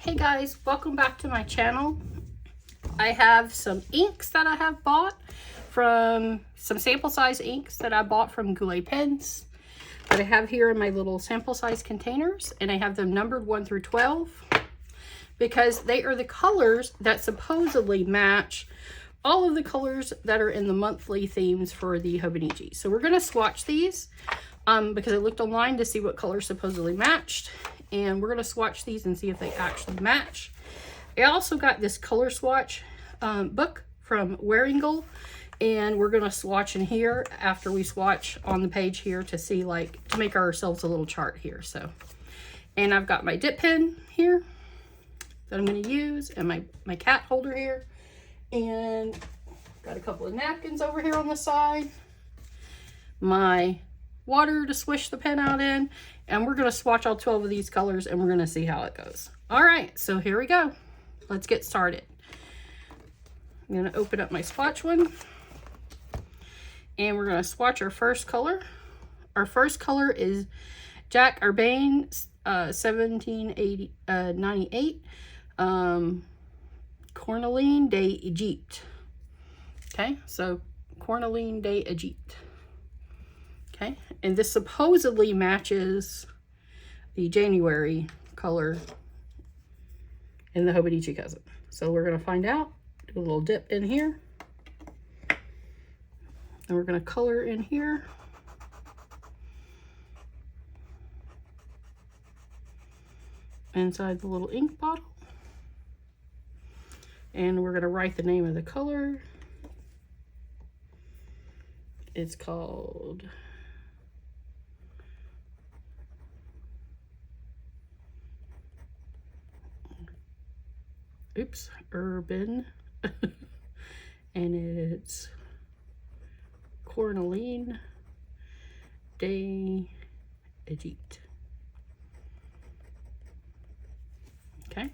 Hey guys, welcome back to my channel. I have some inks that I have bought from some sample size inks that I bought from Goulet Pens that I have here in my little sample size containers, and I have them numbered 1 through 12 because they are the colors that supposedly match all of the colors that are in the monthly themes for the Hobonichi. So we're going to swatch these because I looked online to see what colors supposedly matched, and we're going to swatch these and see if they actually match. I also got this color swatch book from Wearingle, and we're going to swatch in here after we swatch on the page here to see, like, to make ourselves a little chart here. So, and I've got my dip pen here that I'm going to use, and my cat holder here, and got a couple of napkins over here on the side, my water to swish the pen out in, and we're going to swatch all 12 of these colors and we're going to see how it goes. All right, so here we go. Let's get started. I'm going to open up my swatch one, and we're going to swatch our first color. Our first color is Jack Urbane 1798 Cornaline de Egypte. Okay, so Cornaline de Egypte. Okay, and this supposedly matches the January color in the Hobonichi cousin. So we're going to find out. Do a little dip in here. And we're going to color in here. Inside the little ink bottle. And we're going to write the name of the color. It's called Urban. And it's Cornaline de Egypte. Okay.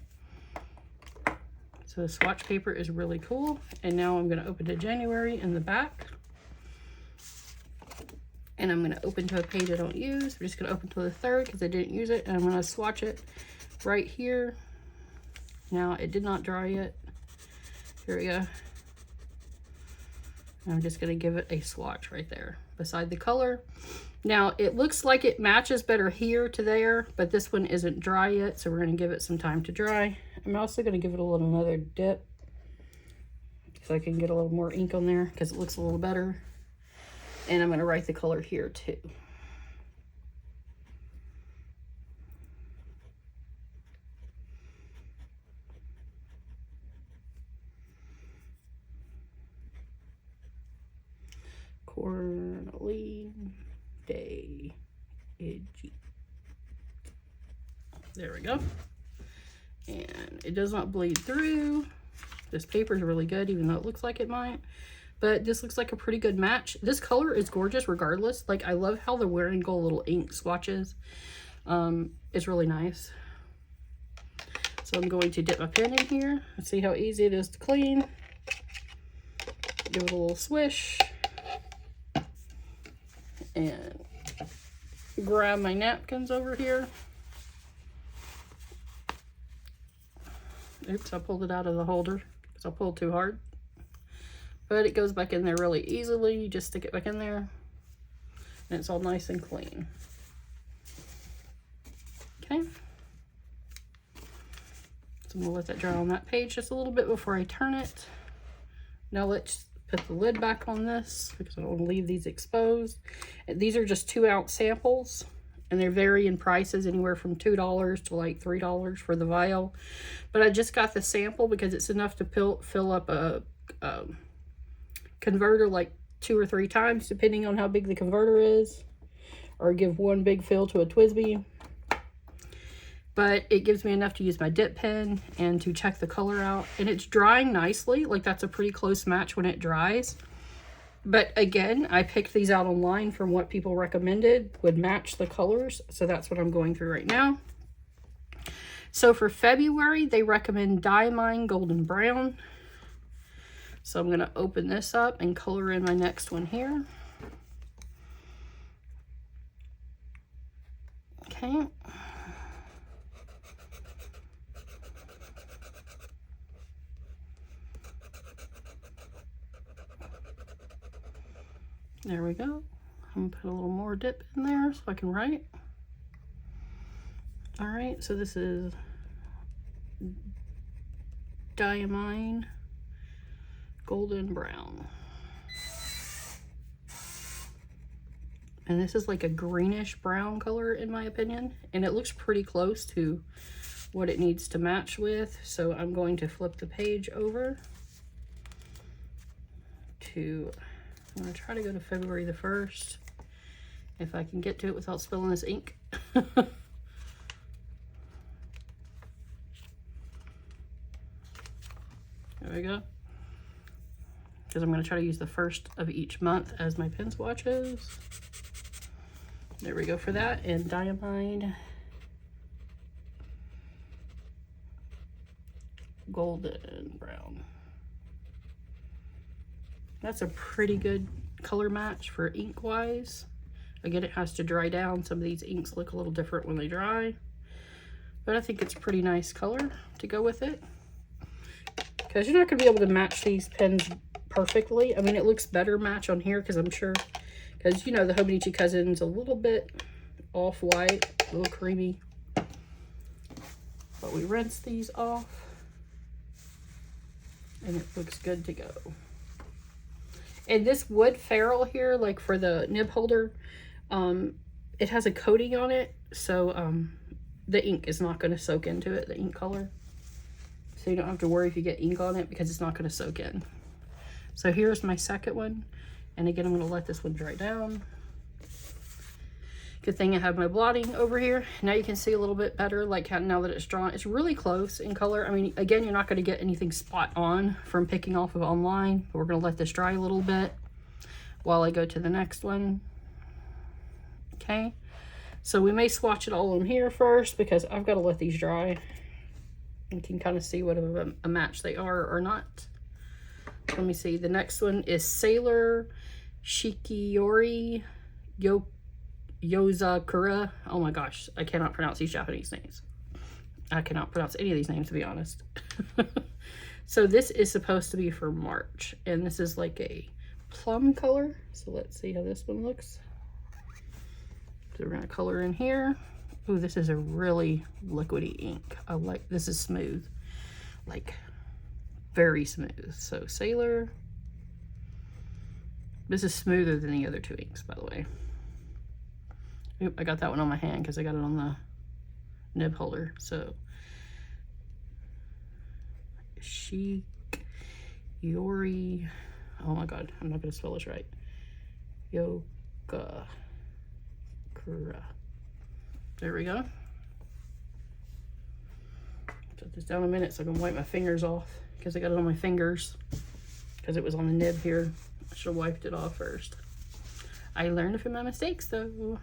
So the swatch paper is really cool. And now I'm going to open to January in the back. And I'm going to open to a page I don't use. I'm just going to open to the third because I didn't use it. And I'm going to swatch it right here. Now, it did not dry yet. Here we go. I'm just going to give it a swatch right there beside the color. Now, it looks like it matches better here to there, but this one isn't dry yet, so we're going to give it some time to dry. I'm also going to give it another dip so I can get a little more ink on there because it looks a little better. And I'm going to write the color here too. Cornaline de Egypte. There we go. And it does not bleed through. This paper is really good, even though it looks like it might. But this looks like a pretty good match. This color is gorgeous regardless. Like, I love how the Wearingle little ink swatches. It's really nice. So I'm going to dip my pen in here and see how easy it is to clean. Give it a little swish. And grab my napkins over here. Oops, I pulled it out of the holder because I pulled too hard. But it goes back in there really easily. You just stick it back in there. And it's all nice and clean. Okay. So I'm going to let that dry on that page just a little bit before I turn it. Now let's put the lid back on this because I don't want to leave these exposed. And these are just 2-ounce samples, and they vary in prices anywhere from $2 to like $3 for the vial. But I just got the sample because it's enough to fill up a converter like 2 or 3 times depending on how big the converter is, or give one big fill to a TWSBI. But it gives me enough to use my dip pen and to check the color out. And it's drying nicely. Like, that's a pretty close match when it dries. But again, I picked these out online from what people recommended would match the colors. So that's what I'm going through right now. So for February, they recommend Diamine Golden Brown. So I'm going to open this up and color in my next one here. Okay. There we go. I'm gonna put a little more dip in there so I can write. All right, so this is Diamine Golden Brown. And this is like a greenish brown color in my opinion. And it looks pretty close to what it needs to match with. So I'm going to flip the page over to, I'm gonna try to go to February the 1st. If I can get to it without spilling this ink. There we go. Because I'm going to try to use the first of each month as my pen swatches. There we go for that. And Diamine Golden Brown. That's a pretty good color match for ink wise. Again, it has to dry down. Some of these inks look a little different when they dry, but I think it's a pretty nice color to go with it. Because you're not going to be able to match these pens perfectly. I mean, it looks better match on here because I'm sure, because you know the Hobonichi Cousin's a little bit off-white, a little creamy. But we rinse these off and it looks good to go. And this wood ferrule here, like for the nib holder, it has a coating on it, so the ink is not going to soak into it, the ink color. So you don't have to worry if you get ink on it because it's not going to soak in. So here's my second one. And again, I'm going to let this one dry down. Good thing I have my blotting over here. Now you can see a little bit better, like how now that it's drawn. It's really close in color. I mean, again, you're not going to get anything spot on from picking off of online. But we're going to let this dry a little bit while I go to the next one. Okay. So we may swatch it all on here first because I've got to let these dry. You can kind of see what of a match they are or not. Let me see. The next one is Sailor Shikiori Yozakura. Oh my gosh, I cannot pronounce these Japanese names. I cannot pronounce any of these names, to be honest. So this is supposed to be for March, and this is like a plum color. So let's see how this one looks. So we're gonna color in here. Ooh, this is a really liquidy ink. I like, this is smooth, like very smooth. So Sailor, this is smoother than the other two inks, by the way. Oop, I got that one on my hand because I got it on the nib holder. So Chic Yori, oh my god, I'm not gonna spell this right. Yoga Kura. There we go. Put this down a minute so I can wipe my fingers off because I got it on my fingers because it was on the nib here. I should have wiped it off first. I learned from my mistakes though.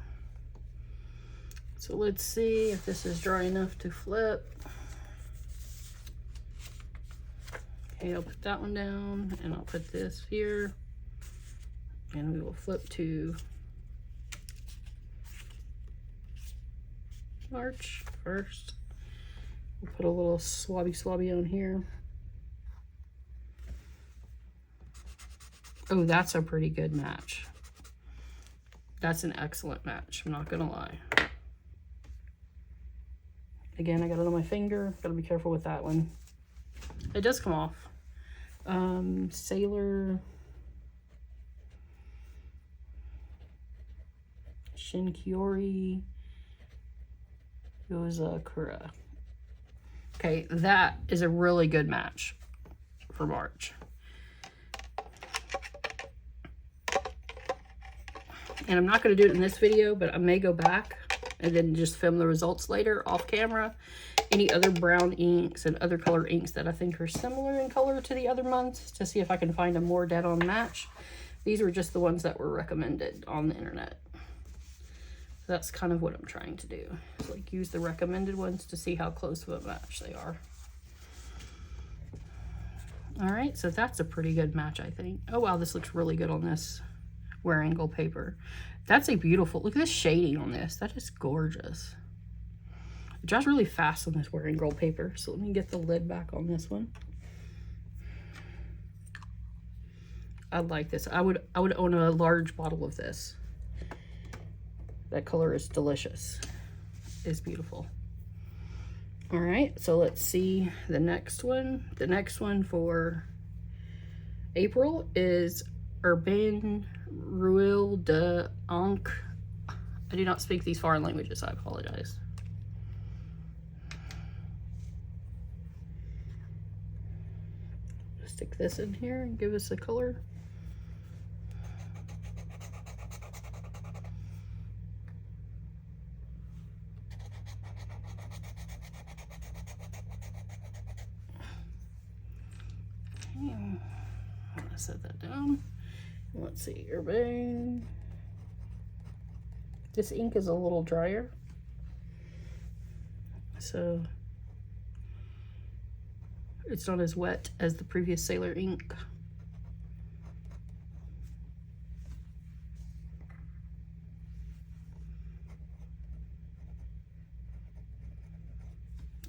So let's see if this is dry enough to flip. Okay, I'll put that one down and I'll put this here and we will flip to March 1st. We'll put a little swabby on here. Oh, that's a pretty good match. That's an excellent match, I'm not gonna lie. Again, I got it on my finger. Gotta be careful with that one. It does come off. Sailor Shinkiori Yozakura. Okay, that is a really good match for March. And I'm not going to do it in this video, but I may go back and then just film the results later off camera. Any other brown inks and other color inks that I think are similar in color to the other months to see if I can find a more dead-on match. These were just the ones that were recommended on the internet. So that's kind of what I'm trying to do. It's like use the recommended ones to see how close of a match they are. All right, so that's a pretty good match, I think. Oh wow, this looks really good on this wearing gold paper. That's a beautiful, look at this shading on this. That is gorgeous. It dries really fast on this wearing gold paper. So let me get the lid back on this one. I like this. I would own a large bottle of this. That color is delicious. It's beautiful. All right, so let's see the next one. The next one for April is Urbain Ruelle de Ancre. I do not speak these foreign languages, I apologize. Stick this in here and give us a color. Okay. I'm gonna set that down. Let's see, Urbain. This ink is a little drier, so it's not as wet as the previous Sailor ink.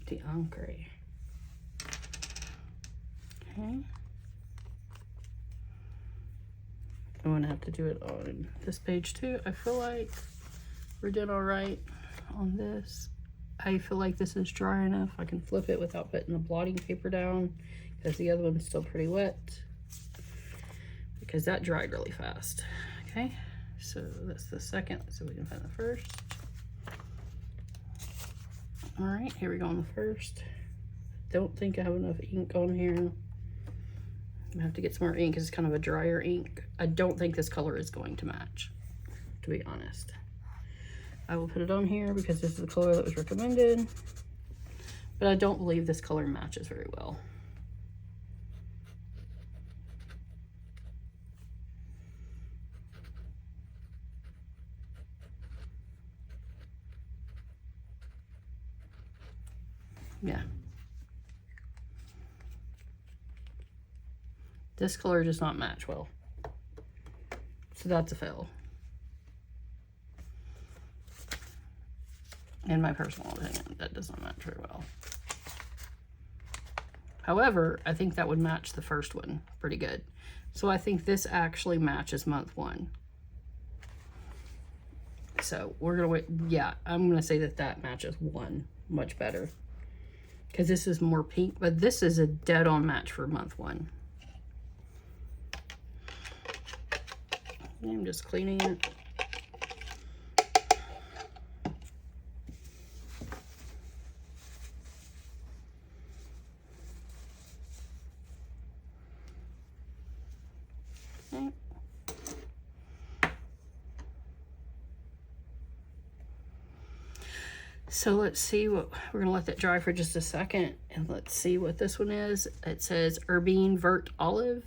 D'Ancre. Okay. I'm gonna have to do it on this page too. I feel like we're doing all right on this. I feel like this is dry enough. I can flip it without putting the blotting paper down because the other one's still pretty wet because that dried really fast. Okay, so that's the second, so we can find the first. All right, here we go on the first. Don't think I have enough ink on here. I have to get some more ink because it's kind of a drier ink. I don't think this color is going to match, to be honest. I will put it on here because this is the color that was recommended, but I don't believe this color matches very well. Yeah. This color does not match well. So that's a fail. In my personal opinion, that does not match very well. However, I think that would match the first one pretty good. So I think this actually matches month 1. So we're gonna wait. Yeah, I'm gonna say that that matches 1 much better. Because this is more pink, but this is a dead-on match for month 1. I'm just cleaning it. Okay. So let's see what, we're gonna let that dry for just a second and let's see what this one is. It says Urbain Vert Olive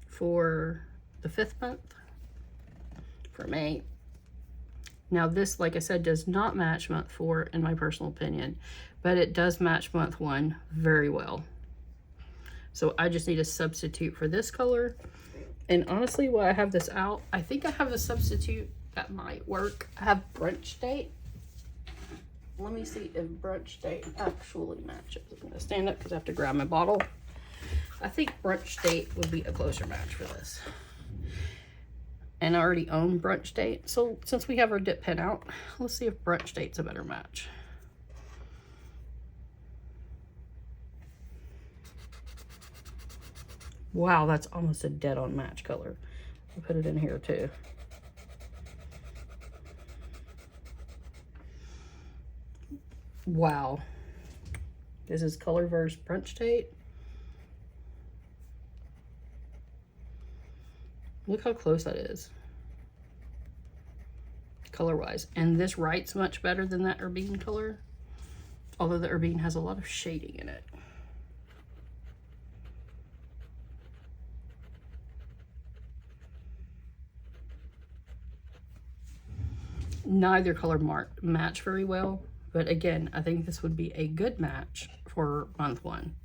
for the 5th month for May. Now this, like I said, does not match month 4 in my personal opinion, but it does match month 1 very well. So I just need a substitute for this color. And honestly, while I have this out, I think I have a substitute that might work. I have Brunch Date. Let me see if Brunch Date actually matches. I'm gonna stand up because I have to grab my bottle. I think Brunch Date would be a closer match for this. And I already own Brunch Date. So since we have our dip pen out, let's see if Brunch Date's a better match. Wow, that's almost a dead-on match color. I'll put it in here too. Wow. This is Colorverse Brunch Date. Look how close that is. Color-wise. And this writes much better than that Urbain color. Although the Urbain has a lot of shading in it. Neither color match very well, but again, I think this would be a good match for month 1.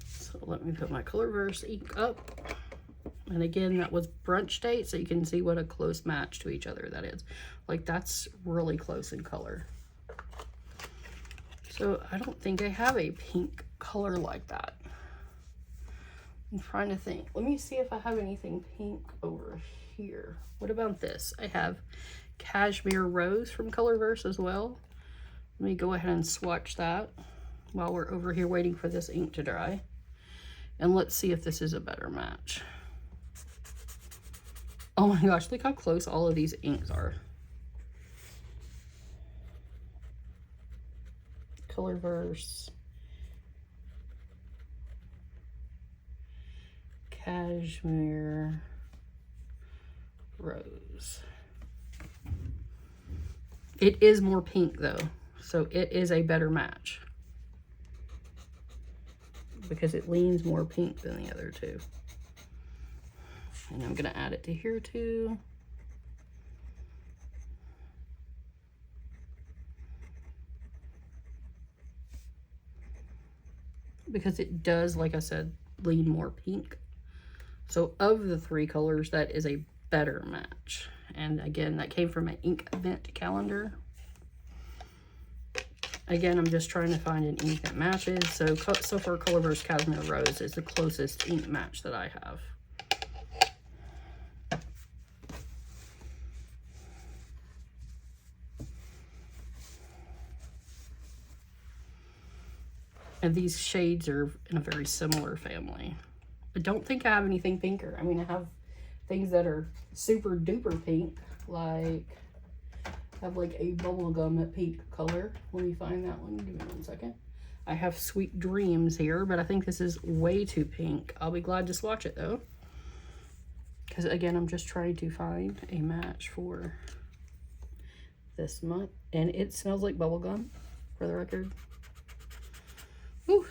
So So let me put my Colorverse ink up. And again, that was brunch date, so you can see what a close match to each other that is. Like, that's really close in color. So I don't think I have a pink color like that. I'm trying to think. Let me see if I have anything pink over here. What about this? I have Cashmere Rose from Colorverse as well. Let me go ahead and swatch that while we're over here waiting for this ink to dry. And let's see if this is a better match. Oh my gosh, look how close all of these inks are. Colorverse. Cashmere Rose. It is more pink though, so it is a better match because it leans more pink than the other two. And I'm gonna add it to here too. Because it does, like I said, lean more pink. So of the three colors, that is a better match. And again, that came from an ink event calendar. Again, I'm just trying to find an ink that matches. So far, Colorverse Cashmere Rose is the closest ink match that I have. And these shades are in a very similar family. I don't think I have anything pinker. I mean, I have things that are super duper pink, like I have like a bubblegum pink color. Let me find that one. Give me 1 second. I have Sweet Dreams here, but I think this is way too pink. I'll be glad to swatch it though. Because again, I'm just trying to find a match for this month. And it smells like bubblegum, for the record. Ooh,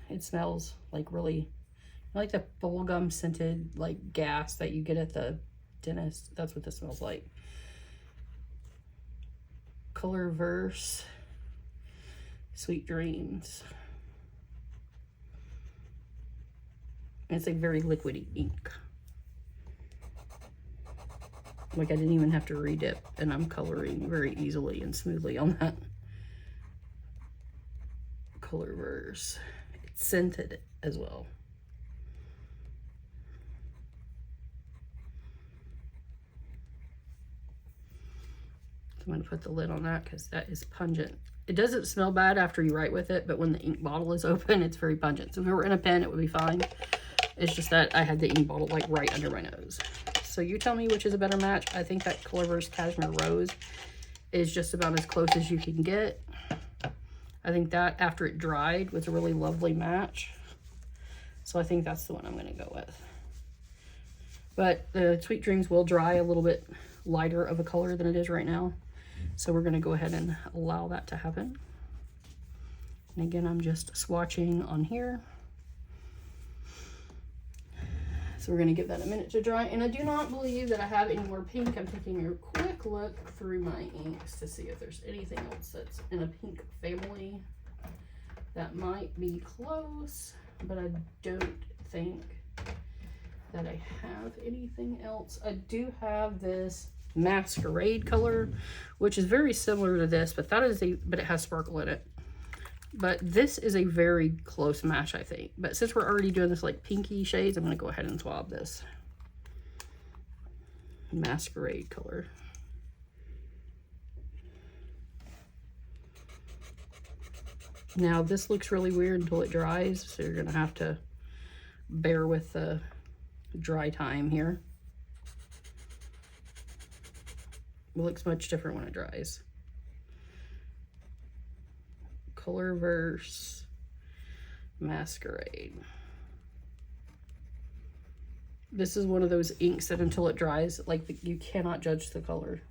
it smells like really, like the bubblegum scented like gas that you get at the dentist. That's what this smells like. Colorverse Sweet Dreams. And it's like very liquidy ink. Like I didn't even have to redip, and I'm coloring very easily and smoothly on that. Colorverse. It's scented as well. I'm going to put the lid on that because that is pungent. It doesn't smell bad after you write with it, but when the ink bottle is open, it's very pungent. So if it were in a pen, it would be fine. It's just that I had the ink bottle like right under my nose. So you tell me which is a better match. I think that Colorverse Cashmere Rose is just about as close as you can get. I think that after it dried was a really lovely match. So I think that's the one I'm going to go with. But the Sweet Dreams will dry a little bit lighter of a color than it is right now. So we're going to go ahead and allow that to happen. And again, I'm just swatching on here. So we're going to give that a minute to dry. And I do not believe that I have any more pink. I'm taking a quick look through my inks to see if there's anything else that's in a pink family that might be close. But I don't think that I have anything else. I do have this Masquerade color, which is very similar to this, but but it has sparkle in it. But this is a very close match, I think. But since we're already doing this like pinky shades, I'm going to go ahead and swab this Masquerade color. Now this looks really weird until it dries, so you're going to have to bear with the dry time here. It looks much different when it dries. Colorverse Masquerade. This is one of those inks that until it dries, like you cannot judge the color.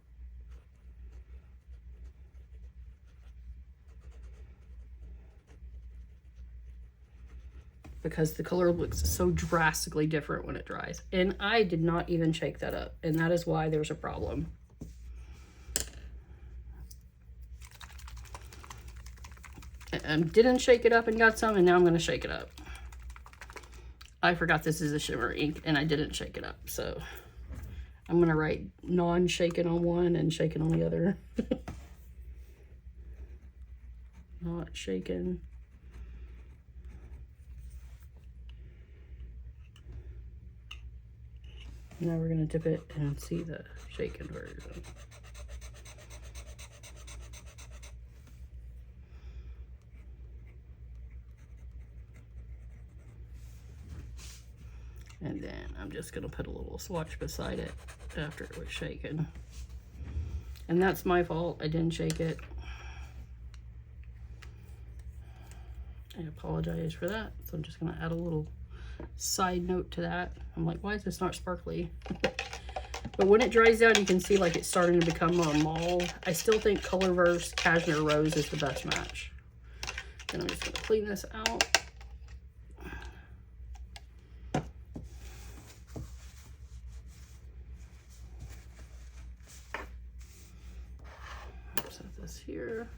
Because the color looks so drastically different when it dries. And I did not even shake that up. And that is why there's a problem. I didn't shake it up and got some, and now I'm going to shake it up. I forgot this is a shimmer ink and I didn't shake it up. So I'm going to write non-shaken on one and shaken on the other. Not shaken. Now we're going to dip it and see the shaken version. And then I'm just going to put a little swatch beside it after it was shaken. And that's my fault. I didn't shake it. I apologize for that. So I'm just going to add a little side note to that. I'm like, why is this not sparkly? But when it dries down, you can see like it's starting to become more mauve. I still think Colorverse Cashmere Rose is the best match. And I'm just going to clean this out. Set this here.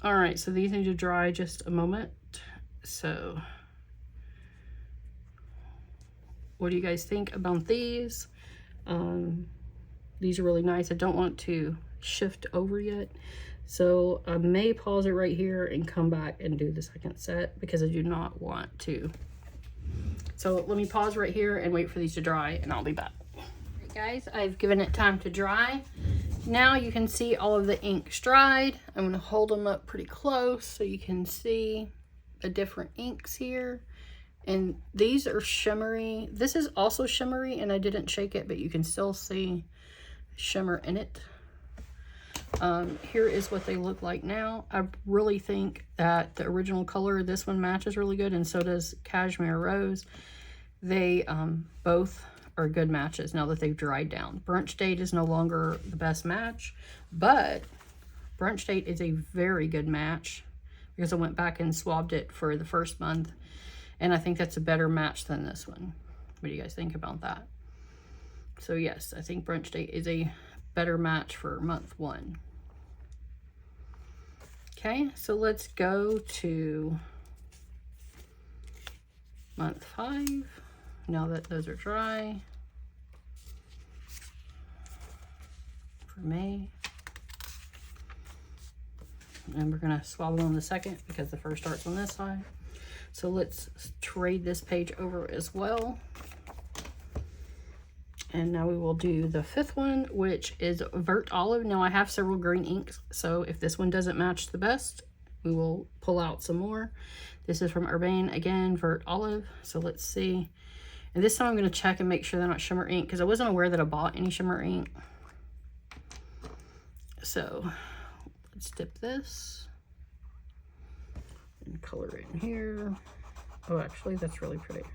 All right, so these need to dry just a moment. So what do you guys think about these? These are really nice. I don't want to shift over yet. So I may pause it right here and come back and do the second set because I do not want to. So let me pause right here and wait for these to dry and I'll be back. All right, guys, I've given it time to dry. Now you can see all of the inks dried. I'm going to hold them up pretty close so you can see the different inks here. And these are shimmery. This is also shimmery and I didn't shake it, but you can still see shimmer in it. Here is what they look like now. I really think that the original color, this one matches really good, and so does Cashmere Rose. They both are good matches now that they've dried down. Brunch Date is no longer the best match, but Brunch Date is a very good match because I went back and swabbed it for the first month, and I think that's a better match than this one. What do you guys think about that? So yes, I think Brunch Date is a better match for month 1. Okay, so let's go to month 5. Now that those are dry for May. And we're gonna swab them on the second because the first starts on this side. So let's trade this page over as well. And now we will do the 5th one, which is Vert Olive. Now I have several green inks, so if this one doesn't match the best, we will pull out some more. This is from Urbane, again, Vert Olive. So let's see. And this time I'm going to check and make sure they're not shimmer ink because I wasn't aware that I bought any shimmer ink. So let's dip this and color it in here. Oh, actually, that's really pretty.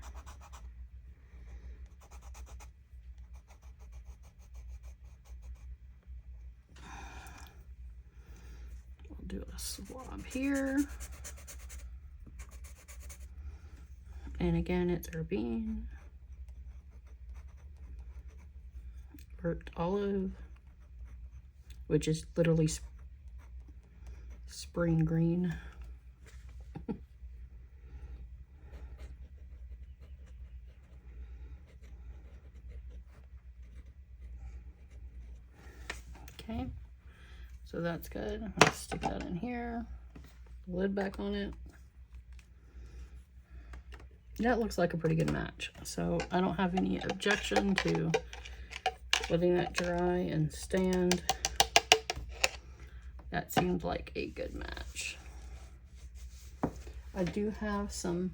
We'll do a swab here. And again, it's Urbane. Vert Olive, which is literally spring green. Okay, so that's good. Let's stick that in here. Lid back on it. That looks like a pretty good match. So I don't have any objection to letting that dry and stand. That seems like a good match. I do have some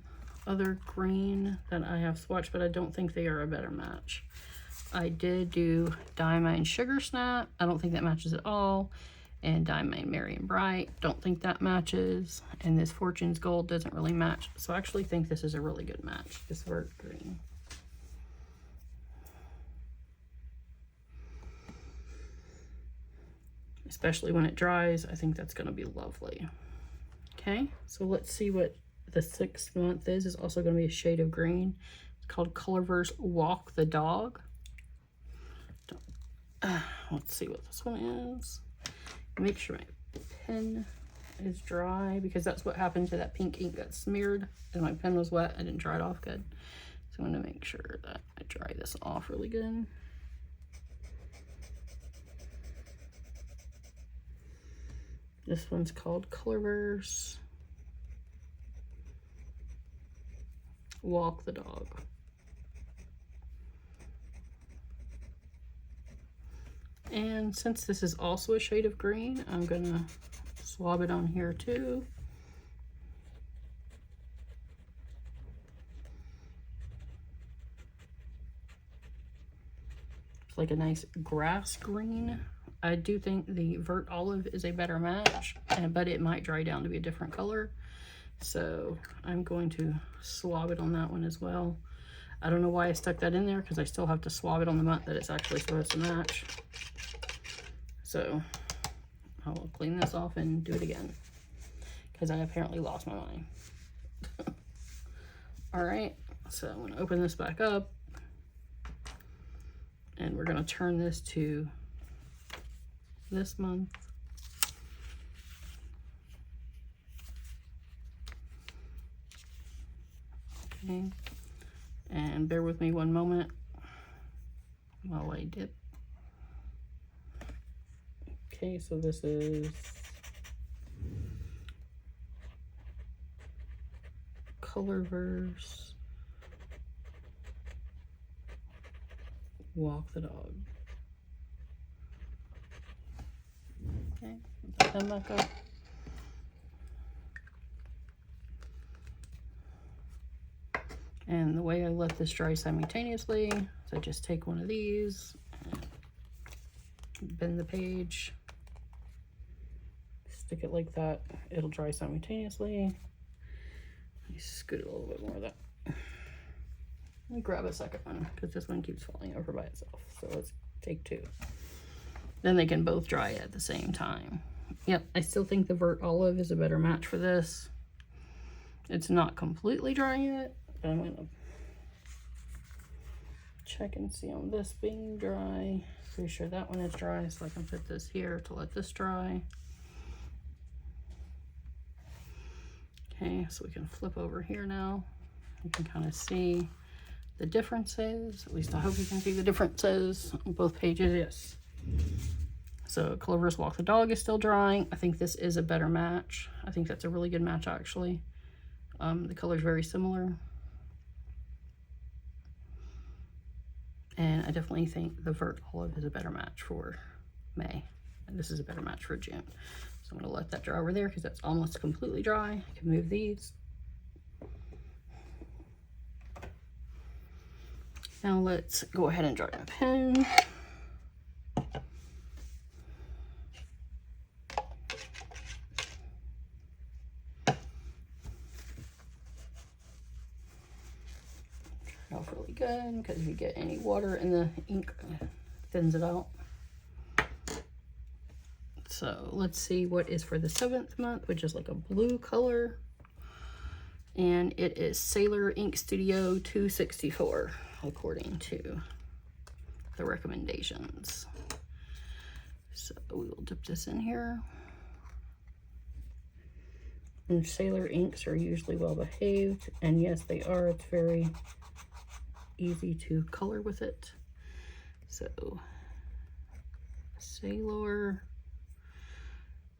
other green that I have swatched, but I don't think they are a better match. I did do Diamond Sugar Snap. I don't think that matches at all. And Diamond Merry and Bright. Don't think that matches. And this Fortune's Gold doesn't really match. So I actually think this is a really good match. This Vert Green. Especially when it dries, I think that's going to be lovely. Okay, so let's see what the 6th month is. It's also going to be a shade of green. It's called Colorverse Walk the Dog. Let's see what this one is. Make sure my pen is dry, because that's what happened to that pink ink got smeared and my pen was wet. I didn't dry it off good. So I'm going to make sure that I dry this off really good. This one's called Colorverse Walk the Dog. And since this is also a shade of green, I'm gonna swab it on here too. It's like a nice grass green. I do think the Vert Olive is a better match, but it might dry down to be a different color. So I'm going to swab it on that one as well. I don't know why I stuck that in there, because I still have to swab it on the month that it's actually supposed to match. So I will clean this off and do it again, because I apparently lost my mind. All right, so I'm going to open this back up, and we're going to turn this to this month. Okay, and bear with me one moment while I dip. Okay, so this is Colorverse Walk the Dog. Okay, put the pen back up. And the way I let this dry simultaneously is I just take one of these, and bend the page, stick it like that. It'll dry simultaneously. Let me scoot a little bit more of that. Let me grab a second one, because this one keeps falling over by itself. So let's take two. Then they can both dry at the same time. Yep, I still think the Vert Olive is a better match for this. It's not completely dry yet, but I'm gonna check and see on this being dry. Pretty sure that one is dry, so I can put this here to let this dry. Okay, so we can flip over here now. You can kind of see the differences. At least I hope you can see the differences on both pages. Yes. So Colorverse Walk the Dog is still drying. I think this is a better match. I think that's a really good match, actually. The color's very similar. And I definitely think the Vert Olive is a better match for May. And this is a better match for June. So I'm going to let that dry over there, because that's almost completely dry. I can move these. Now let's go ahead and dry my pen. Off really good, because if you get any water in the ink, thins it out. So let's see what is for the 7th month, which is like a blue color, and it is Sailor Ink Studio 264 according to the recommendations. So we will dip this in here. And Sailor inks are usually well behaved, and yes, they are. It's very easy to color with it. So Sailor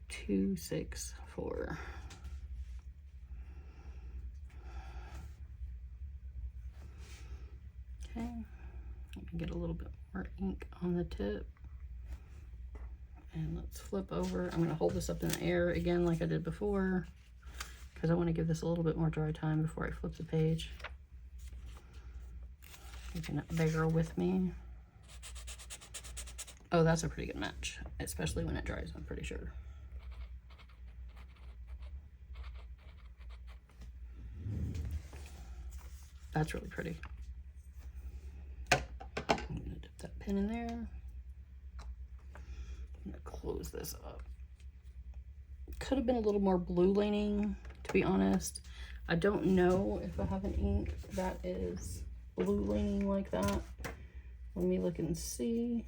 264. Okay, I can get a little bit more ink on the tip, and let's flip over. I'm going to hold this up in the air again like I did before, because I want to give this a little bit more dry time before I flip the page. You can bear with me. Oh, that's a pretty good match, especially when it dries, I'm pretty sure. That's really pretty. I'm gonna dip that pen in there. I'm gonna close this up. Could have been a little more blue leaning, to be honest. I don't know if I have an ink that is blue leaning like that. Let me look and see.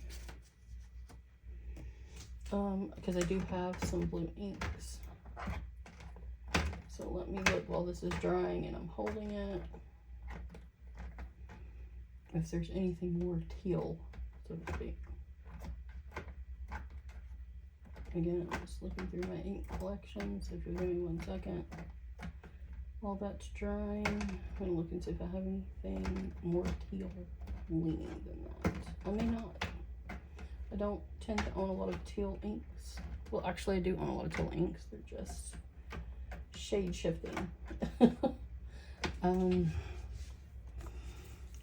Because I do have some blue inks. So let me look while this is drying and I'm holding it, if there's anything more teal, so to speak. Again, I'm just looking through my ink collection, so if you'll give me 1 second. While that's drying, I'm gonna look and see if I have anything more teal leaning than that. I may not. I don't tend to own a lot of teal inks. Well, actually I do own a lot of teal inks. They're just shade shifting. Let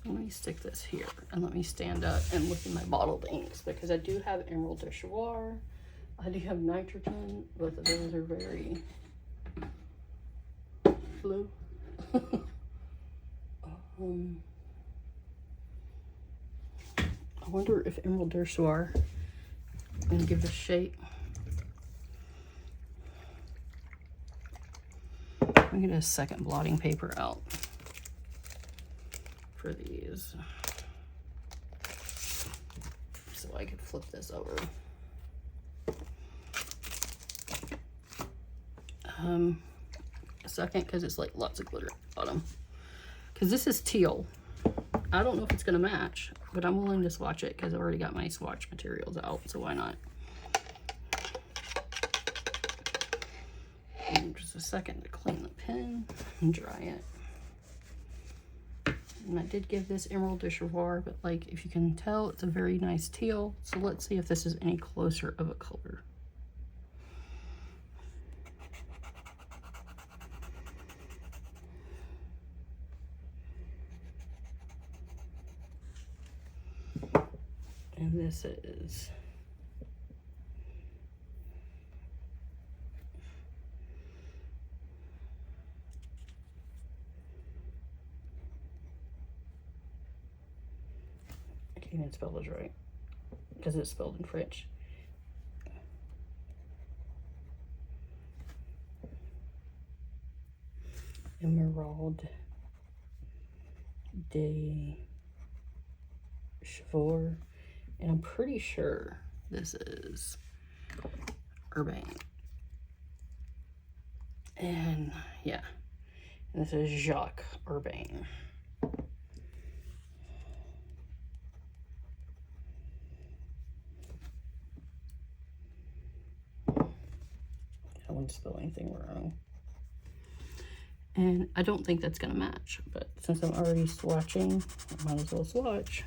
me stick this here and let me stand up and look in my bottled inks, because I do have Emerald de Chouar. I do have nitrogen. Both of those are very blue. I wonder if Emerald de Chouar, I'm gonna give this shape. I'm gonna get a second blotting paper out for these, so I could flip this over. A second, because it's like lots of glitter at the bottom. Because this is teal. I don't know if it's gonna match, but I'm willing to swatch it because I've already got my swatch materials out, so why not? And just a second to clean the pen and dry it. And I did give this Emerald de Chouar, but like, if you can tell, it's a very nice teal. So let's see if this is any closer of a color. And this is I can't even spell this right because it's spelled in French. Emerald de Chouar. And I'm pretty sure this is Urbane. And yeah, and this is Jacques Urbane. I wouldn't spell anything wrong. And I don't think that's gonna match, but since I'm already swatching, I might as well swatch.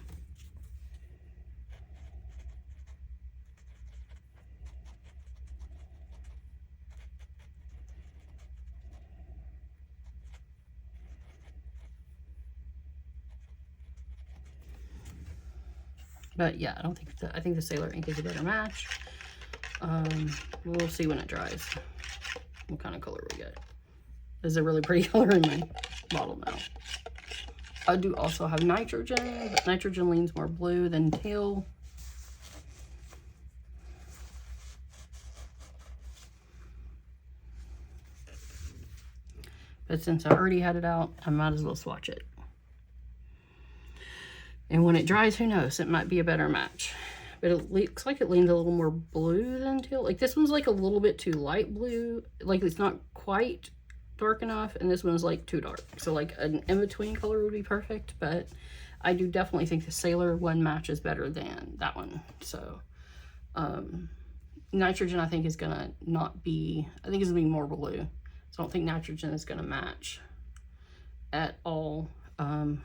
But yeah, I think the Sailor ink is a better match. We'll see when it dries what kind of color we get. There's a really pretty color in my bottle now. I do also have nitrogen, but nitrogen leans more blue than teal. But since I already had it out, I might as well swatch it. And when it dries, who knows? It might be a better match. But it looks like it leans a little more blue than teal. Like this one's like a little bit too light blue. Like it's not quite dark enough. And this one's like too dark. So like an in-between color would be perfect. But I do definitely think the Sailor one matches better than that one. So nitrogen I think is gonna not be, I think it's gonna be more blue. So I don't think nitrogen is gonna match at all.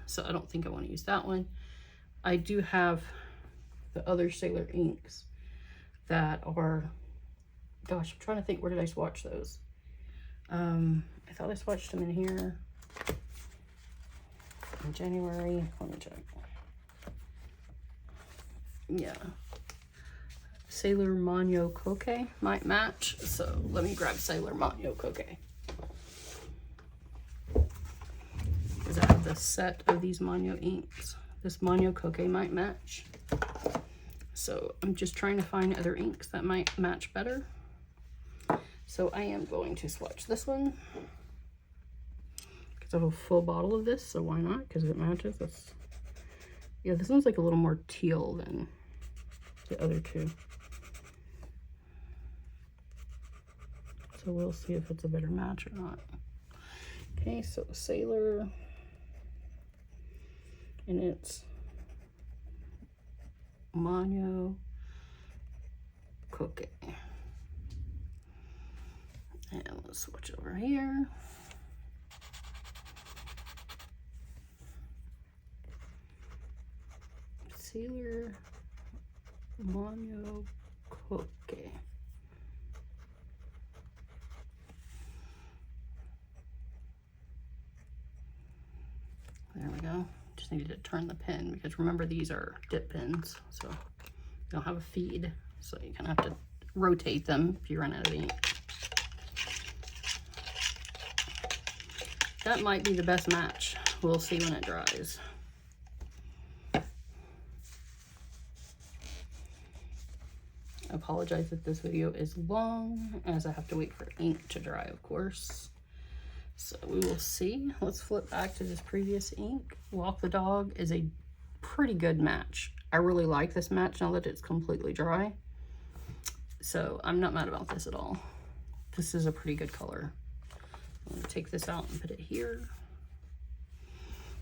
So I don't think I want to use that one. I do have the other Sailor inks that are, gosh, I'm trying to think, where did I swatch those? I thought I swatched them in here in January. Let me check. Yeah. Sailor Manyo Koke might match. So let me grab Sailor Manyo Koke. Because I have the set of these Manyo inks. This Manyo Koke might match. So I'm just trying to find other inks that might match better. So I am going to swatch this one. Because I have a full bottle of this, so why not? Because it matches. That's, yeah, this one's like a little more teal than the other two. So So we'll see if it's a better match or not. Okay, so Sailor, and it's Manyo Koke. And let's switch over here. Sailor Manyo Koke. There we go. Just needed to turn the pin because remember these are dip pins, so you don't have a feed, so you kind of have to rotate them if you run out of ink. That might be the best match. We'll see when it dries. I apologize if this video is long, as I have to wait for ink to dry, of course. So we will see. Let's flip back to this previous ink. Walk the Dog is a pretty good match. I really like this match now that it's completely dry. So I'm not mad about this at all. This is a pretty good color. I'm gonna take this out and put it here.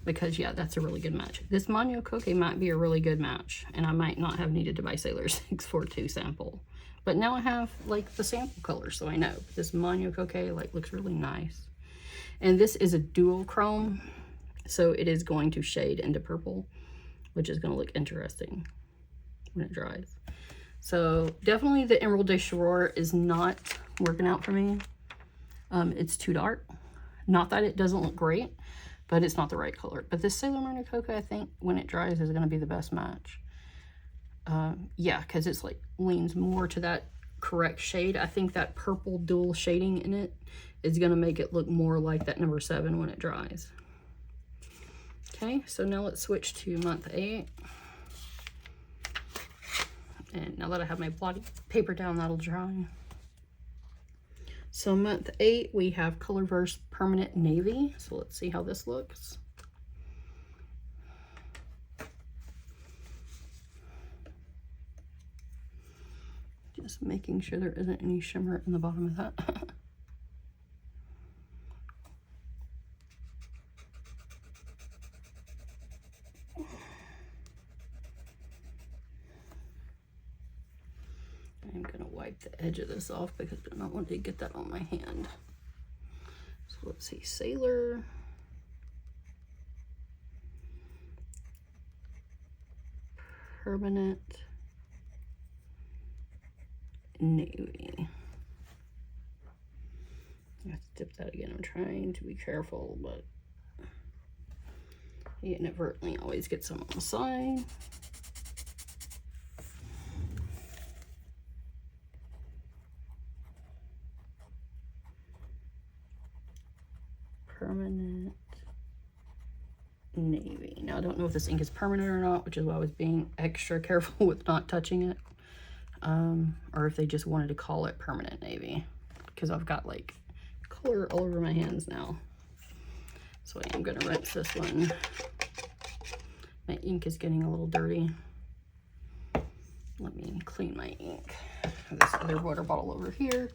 Because yeah, that's a really good match. This Manyo Koke might be a really good match, and I might not have needed to buy Sailor 642 sample. But now I have like the sample color, so I know. This Manyo Koke like looks really nice. And this is a dual chrome, so it is going to shade into purple, which is gonna look interesting when it dries. So definitely the Emerald de Chirur is not working out for me. It's too dark. Not that it doesn't look great, but it's not the right color. But this Sailor Manyo Koke, I think, when it dries, is gonna be the best match. Yeah, because it's like leans more to that correct shade. I think that purple dual shading in it is gonna make it look more like that number 7 when it dries. Okay, so now let's switch to month 8. And now that I have my blotting paper down, that'll dry. So month 8, we have Colorverse Permanent Navy. So let's see how this looks. Just making sure there isn't any shimmer in the bottom of that. I'm gonna wipe the edge of this off because I do not want to get that on my hand. So let's see, Sailor. Permanent Navy. I have to dip that again. I'm trying to be careful, but I inadvertently always get some on the side. Permanent Navy. Now I don't know if this ink is permanent or not, which is why I was being extra careful with not touching it. Or if they just wanted to call it Permanent Navy, because I've got like color all over my hands now. So I am gonna rinse this one. My ink is getting a little dirty. Let me clean my ink. This other water bottle over here,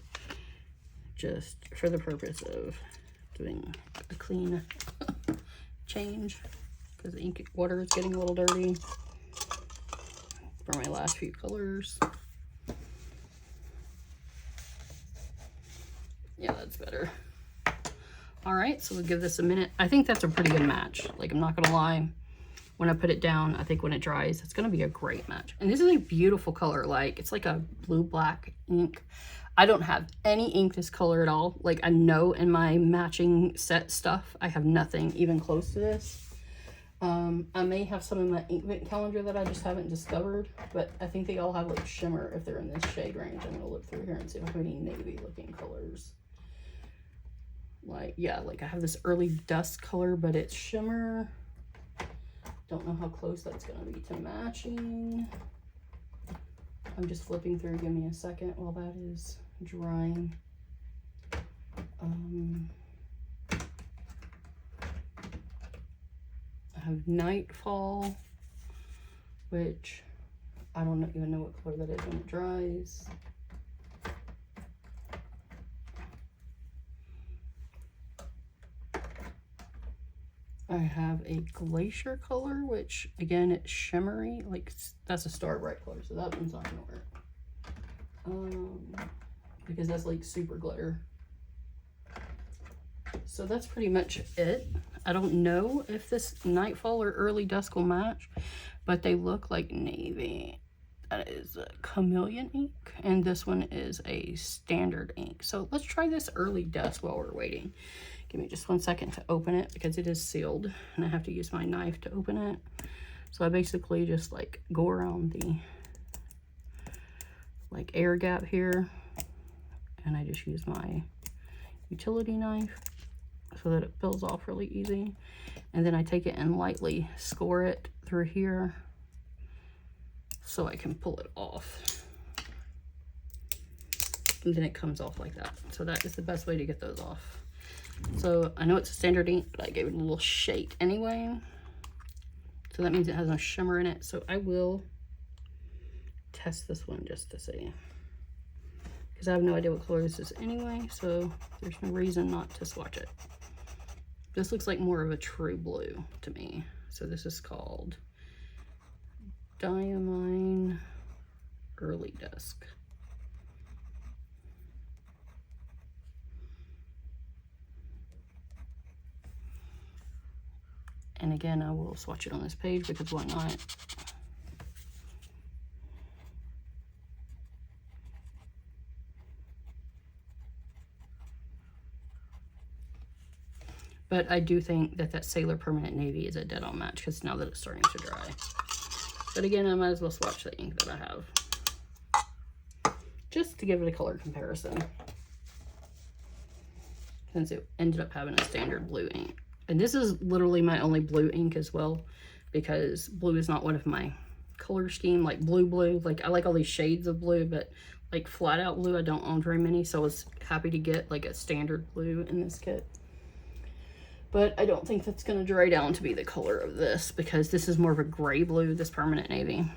just for the purpose of doing a clean change, because the ink water is getting a little dirty for my last few colors. Yeah, that's better. All right, so we'll give this a minute. I think that's a pretty good match. Like, I'm not gonna lie. When I put it down, I think when it dries, it's gonna be a great match. And this is a beautiful color. Like, it's like a blue-black ink. I don't have any ink this color at all. Like, I know in my matching set stuff, I have nothing even close to this. I may have some in my Inkvent calendar that I just haven't discovered, but I think they all have like shimmer if they're in this shade range. I'm gonna look through here and see if I have any navy looking colors. Like, yeah, like I have this early dust color, but it's shimmer. Don't know how close that's gonna be to matching. I'm just flipping through. Give me a second while that is drying. I have Nightfall, which I don't even know what color that is when it dries. I have a glacier color, which again, it's shimmery. Like, that's a star bright color, so that one's not gonna work. Because that's like super glitter. So that's pretty much it. I don't know if this Nightfall or Early Dusk will match, but they look like navy. That is a chameleon ink, and this one is a standard ink. So let's try this Early Dusk while we're waiting. Give me just 1 second to open it because it is sealed and I have to use my knife to open it. So I basically just like go around the like air gap here, and I just use my utility knife so that it fills off really easy. And then I take it and lightly score it through here so I can pull it off. And then it comes off like that. So that is the best way to get those off. So I know it's a standard ink, but I gave it a little shake anyway. So that means it has no shimmer in it. So I will test this one just to see, because I have no idea what color this is anyway. So there's no reason not to swatch it. This looks like more of a true blue to me. So this is called Diamine Early Dusk. And again, I will swatch it on this page because why not? But I do think that that Sailor Permanent Navy is a dead on match because now that it's starting to dry. But again, I might as well swatch the ink that I have, just to give it a color comparison, since it ended up having a standard blue ink. And this is literally my only blue ink as well, because blue is not one of my color scheme, like blue. Like I like all these shades of blue, but like flat out blue, I don't own very many. So I was happy to get like a standard blue in this kit. But I don't think that's gonna dry down to be the color of this, because this is more of a gray blue, this Permanent Navy.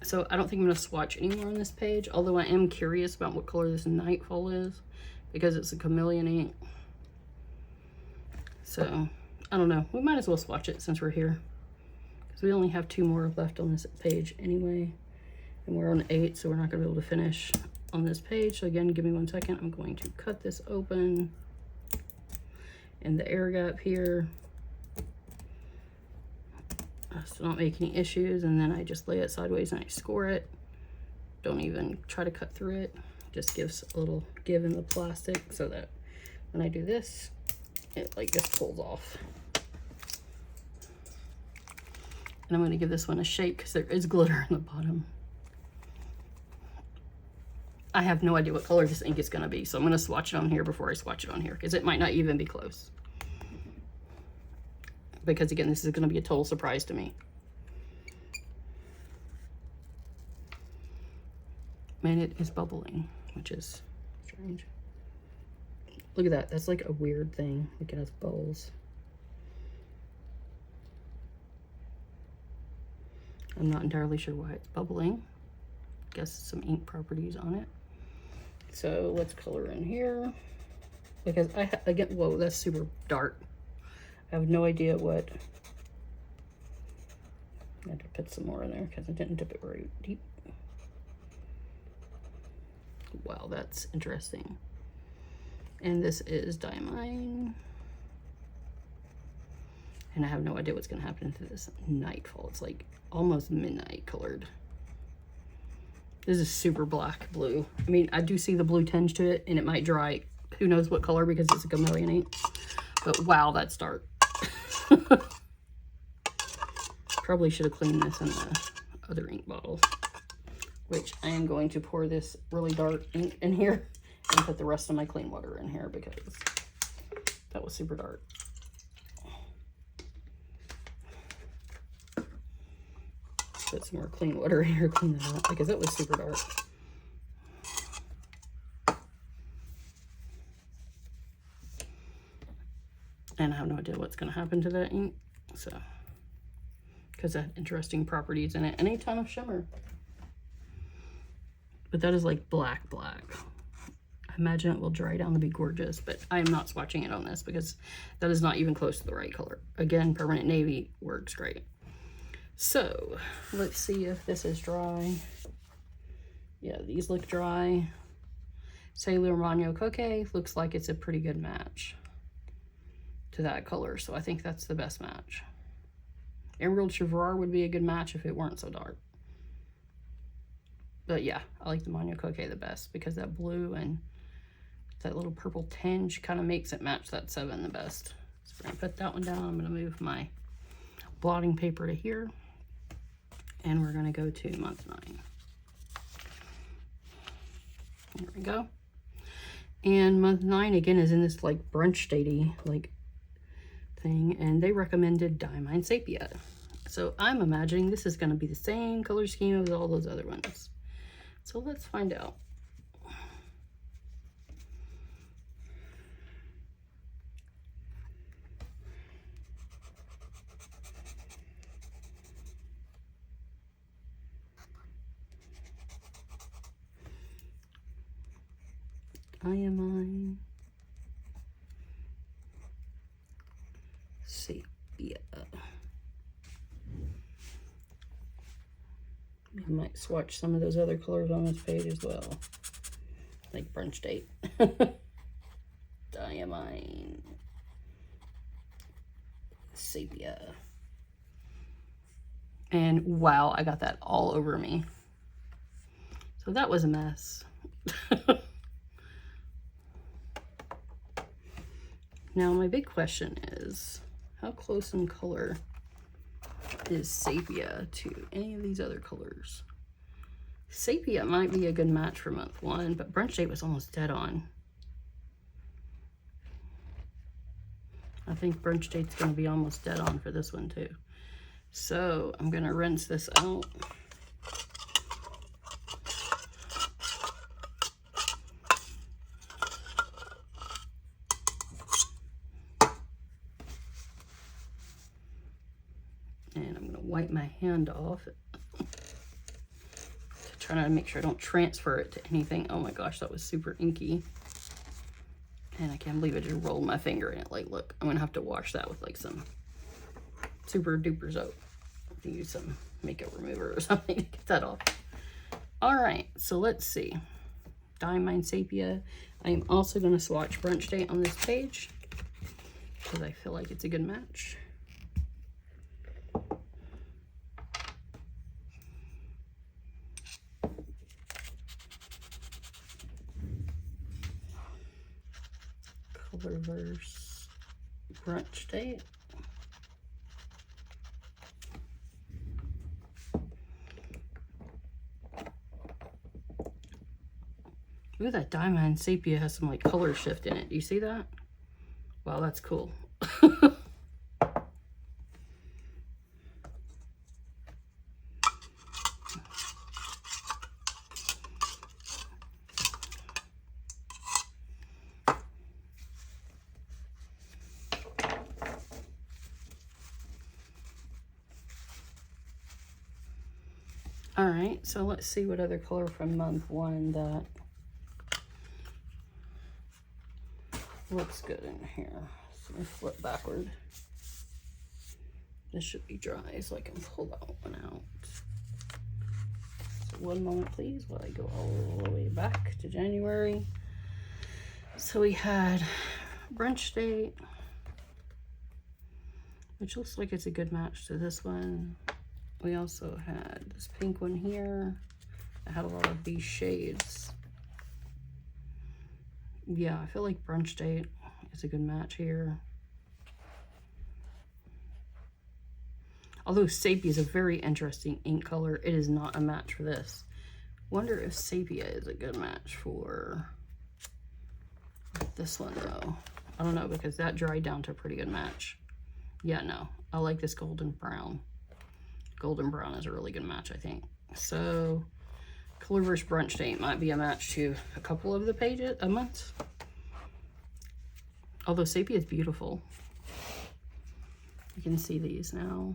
So I don't think I'm gonna swatch anymore on this page, although I am curious about what color this Nightfall is, because it's a chameleon ink. So I don't know, we might as well swatch it since we're here, because we only have 2 more left on this page anyway, and we're on 8, so we're not gonna be able to finish on this page. So again, give me 1 second. I'm going to cut this open in the air gap here so don't make any issues, and then I just lay it sideways and I score it. Don't even try to cut through it, just gives a little give in the plastic so that when I do this, it like just pulls off. And I'm going to give this one a shake because there is glitter in the bottom. I have no idea what color this ink is going to be, so I'm going to swatch it on here before I swatch it on here, because it might not even be close. Because again, this is going to be a total surprise to me. And it is bubbling, which is strange. Look at that. That's like a weird thing. Look, it has bubbles. I'm not entirely sure why it's bubbling. Guess some ink properties on it. So let's color in here, because again, whoa, that's super dark. I have no idea what. I had to put some more in there because I didn't dip it very deep. Wow, that's interesting. And this is Diamine. And I have no idea what's going to happen to this Nightfall. It's like almost midnight colored. This is super black blue. I mean, I do see the blue tinge to it, and it might dry who knows what color because it's a chameleon ink. But wow, that's dark. Probably should have cleaned this in the other ink bottle, which I am going to pour this really dark ink in here and put the rest of my clean water in here because that was super dark. Put some more clean water in here, clean that up because that was super dark. And I have no idea what's going to happen to that ink, so, because it had interesting properties in it and a ton of shimmer. But that is like black. I I imagine it will dry down to be gorgeous, but I am not swatching it on this because that is not even close to the right color. Again, permanent navy works great. So let's see if this is dry. Yeah, these look dry. Sailor Manyo Koke looks like it's a pretty good match to that color, so I think that's the best match. Emerald Chevrolet would be a good match if it weren't so dark. But yeah, I like the Manyo Koke the best because that blue and that little purple tinge kind of makes it match that 7 the best. So we're gonna put that one down. I'm gonna move my blotting paper to here, and we're gonna go to month 9. There we go. And month 9 again is in this like brunch datey like thing, and they recommended Diamine Sepia. So I'm imagining this is gonna be the same color scheme as all those other ones. So let's find out. Diamine Sepia. I might swatch some of those other colors on this page as well, like brunch date. Diamine Sepia. And wow, I got that all over me. So that was a mess. Now my big question is, how close in color is Sepia to any of these other colors? Sepia might be a good match for month 1, but brunch date was almost dead on. I think brunch date's gonna be almost dead on for this one too. So I'm gonna rinse this out. And I'm gonna wipe my hand off. Trying to make sure I don't transfer it to anything. Oh my gosh, that was super inky. And I can't believe I just rolled my finger in it. Like, look, I'm gonna have to wash that with like some super duper soap. To use some makeup remover or something to get that off. All right, so let's see. Diamine Sepia. I am also gonna swatch brunch date on this page because I feel like it's a good match. Colorverse brunch date. Ooh, that Diamine Sepia has some like color shift in it. Do you see that? Wow, that's cool. All right, so let's see what other color from month 1 that looks good in here. So let me flip backward. This should be dry, so I can pull that one out. So one moment, please, while I go all the way back to January. So we had brunch date, which looks like it's a good match to this one. We also had this pink one here. I had a lot of these shades. Yeah, I feel like brunch date is a good match here. Although Sepia is a very interesting ink color, it is not a match for this. Wonder if Sepia is a good match for this one though. I don't know, because that dried down to a pretty good match. Yeah, no, I like this golden brown. Golden brown is a really good match, I think. So Colorverse brunch date might be a match to a couple of the pages a month. Although Sepia is beautiful. You can see these now.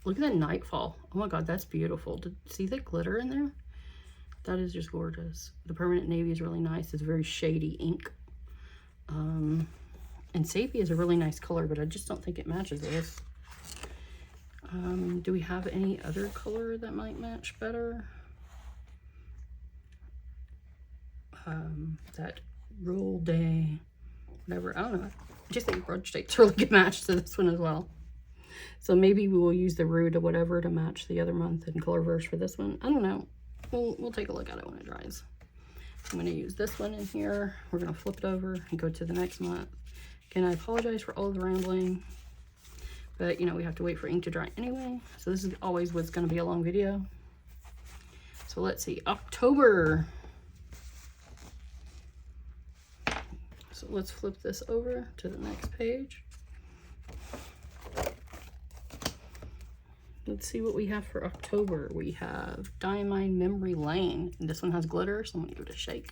Look at that Nightfall. Oh my god, that's beautiful. See the glitter in there? That is just gorgeous. The permanent navy is really nice. It's very shady ink. And Sapie is a really nice color, but I just don't think it matches this. Do we have any other color that might match better? That Rule Day, whatever, I don't know. I just think Grudge Date's a really good match to this one as well. So maybe we will use the Rue to whatever to match the other month and Colorverse for this one. I don't know. We'll take a look at it when it dries. I'm going to use this one in here. We're going to flip it over and go to the next month. Again, I apologize for all of the rambling, but you know, we have to wait for ink to dry anyway. So this is always what's going to be a long video. So let's see, October. So let's flip this over to the next page. Let's see what we have for October. We have Diamine Memory Lane. And this one has glitter, so I'm gonna give it a shake.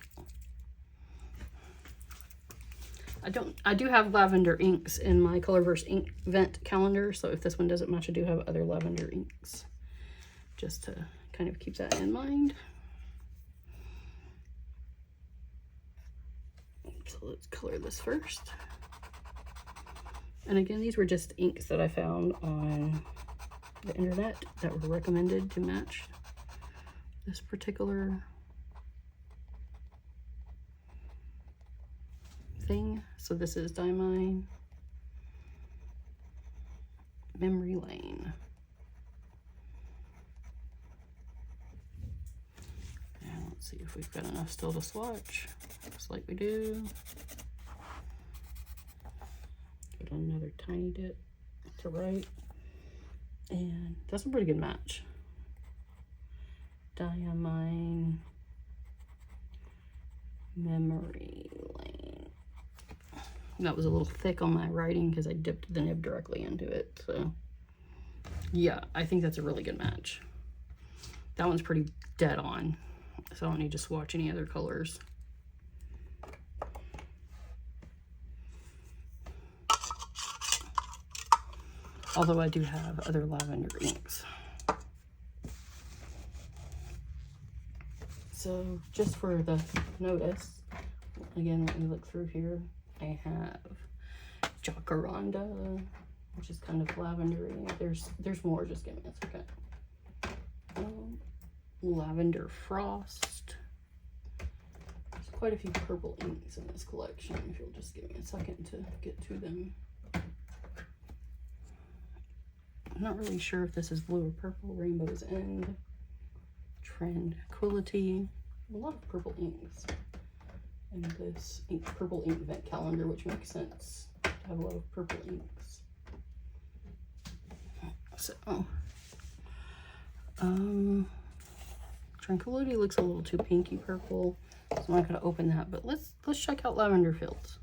I do have lavender inks in my Colorverse ink vent calendar, so if this one doesn't match, I do have other lavender inks, just to kind of keep that in mind. So let's color this first. And again, these were just inks that I found on the internet that were recommended to match this particular thing. So this is Diamine Memory Lane. And let's see if we've got enough still to swatch. Looks like we do. Get another tiny dip to right. And that's a pretty good match. Diamine Memory Lane. That was a little thick on my writing because I dipped the nib directly into it. So yeah, I think that's a really good match. That one's pretty dead on, so I don't need to swatch any other colors. Although I do have other lavender inks. So just for the notice, again, let me look through here. I have Jacaranda, which is kind of lavendery. There's more, just give me a second. Lavender Frost. There's quite a few purple inks in this collection, if you'll just give me a second to get to them. I'm not really sure if this is blue or purple. Rainbow's End, Tranquility, a lot of purple inks in this purple ink vent calendar, which makes sense to have a lot of purple inks. So, Tranquility looks a little too pinky purple, so I'm not going to open that. But let's check out Lavender Fields.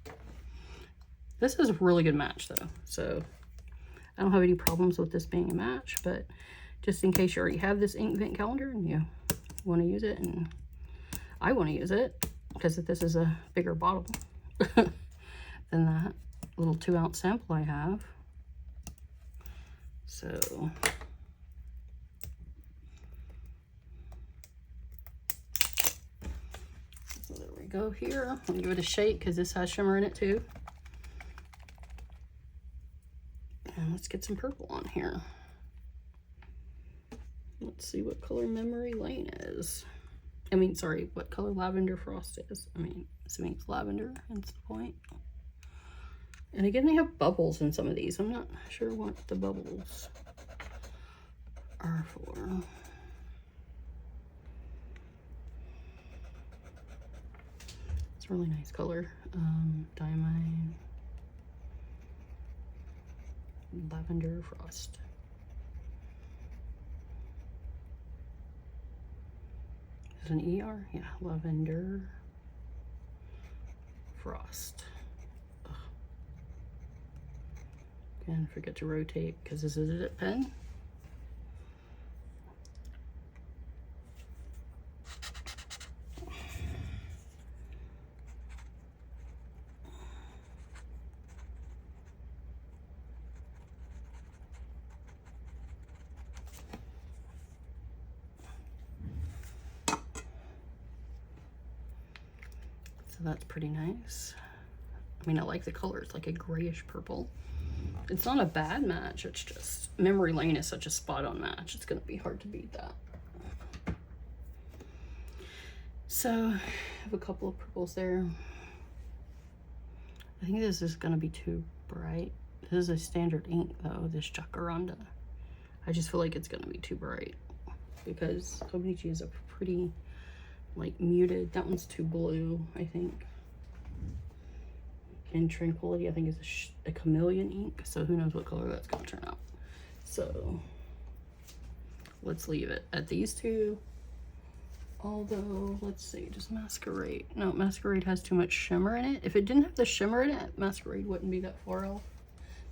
This is a really good match, though. So I don't have any problems with this being a match, but just in case you already have this ink vent calendar and you want to use it, and I want to use it because this is a bigger bottle than that little 2-ounce sample I have. So there we go here. I'll give it a shake because this has shimmer in it too. And let's get some purple on here. Let's see what color Memory Lane is. I mean, sorry, what color Lavender Frost is. I mean, assuming it's lavender, that's the point. And again, they have bubbles in some of these. I'm not sure what the bubbles are for. It's a really nice color. Diamine Lavender Frost. Is it an ER? Yeah, Lavender Frost. Ugh. Again, forget to rotate because this is a dip pen. that's pretty nice. I mean, I like the color. It's like a grayish purple. It's not a bad match. It's just Memory Lane is such a spot on match. It's going to be hard to beat that. So I have a couple of purples there. I think this is going to be too bright. This is a standard ink though, this Jacaranda. I just feel like it's going to be too bright because Hobonichi is a pretty like muted. That one's too blue, I think. And Tranquility, I think, is a chameleon ink, so who knows what color that's going to turn out. So let's leave it at these two. Although, let's see, does Masquerade? No, Masquerade has too much shimmer in it. If it didn't have the shimmer in it, Masquerade wouldn't be that far off.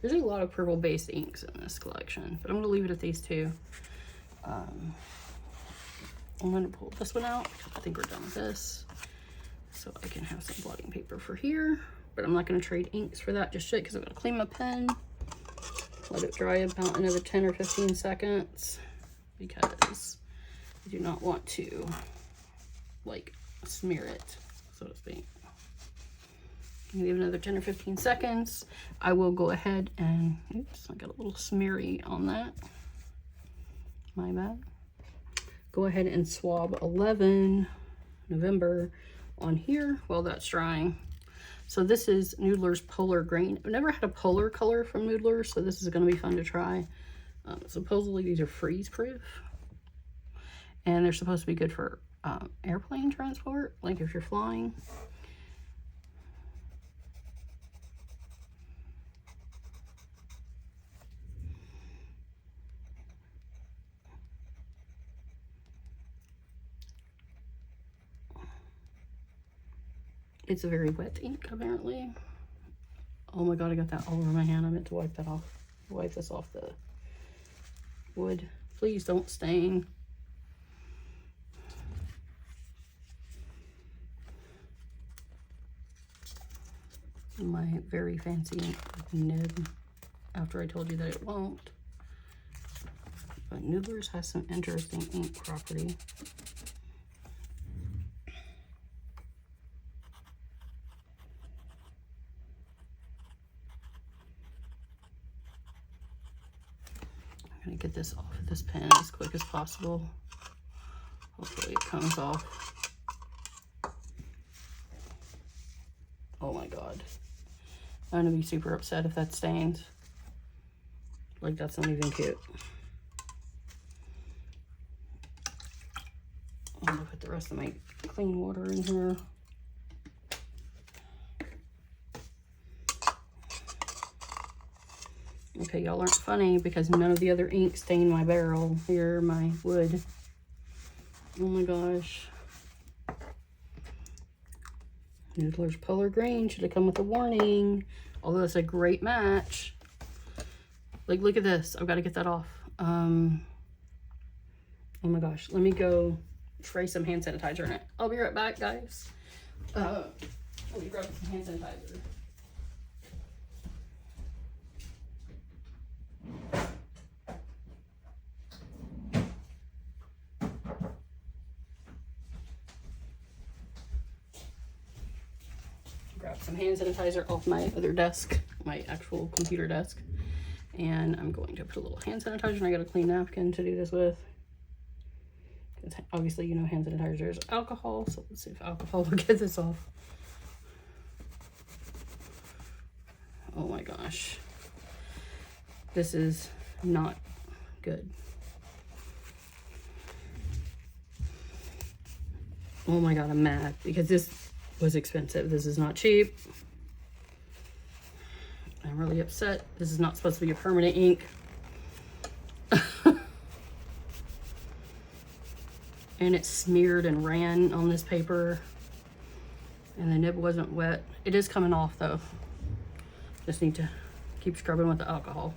There's a lot of purple-based inks in this collection, but I'm going to leave it at these two. I'm going to pull this one out because I think we're done with this. So I can have some blotting paper for here. But I'm not going to trade inks for that just yet because I'm going to clean my pen. Let it dry about another 10 or 15 seconds because I do not want to like smear it, so to speak. Leave another 10 or 15 seconds. I will go ahead and, oops, I got a little smeary on that. My bad. Go ahead and swab 11 November on here while that's drying. So this is Noodler's Polar Green. I've never had a polar color from Noodler, so this is going to be fun to try. Supposedly these are freeze proof. And they're supposed to be good for airplane transport, like if you're flying. It's a very wet ink, apparently. Oh my god, I got that all over my hand. I meant to wipe that off. Wipe this off the wood. Please don't stain. My very fancy nib, after I told you that it won't. But Noodler's has some interesting ink property. I'm gonna get this off of this pen as quick as possible. Hopefully it comes off. Oh my god. I'm gonna be super upset if that stains. Like, that's not even cute. I'm gonna put the rest of my clean water in here. Okay, y'all aren't funny because none of the other ink stained my barrel. Here, my wood. Oh my gosh. Noodler's Polar Green should have come with a warning. Although it's a great match. Like, look at this. I've got to get that off. Oh my gosh. Let me go spray some hand sanitizer in it. I'll be right back, guys. Let me grab some hand sanitizer. Grab some hand sanitizer off my other desk, my actual computer desk. And I'm going to put a little hand sanitizer, and I got a clean napkin to do this with. Obviously, you know, hand sanitizer is alcohol, so let's see if alcohol will get this off. Oh my gosh. This is not good. Oh my god, I'm mad because this was expensive. This is not cheap. I'm really upset. This is not supposed to be a permanent ink. And it smeared and ran on this paper. And the nib wasn't wet. It is coming off though. Just need to keep scrubbing with the alcohol.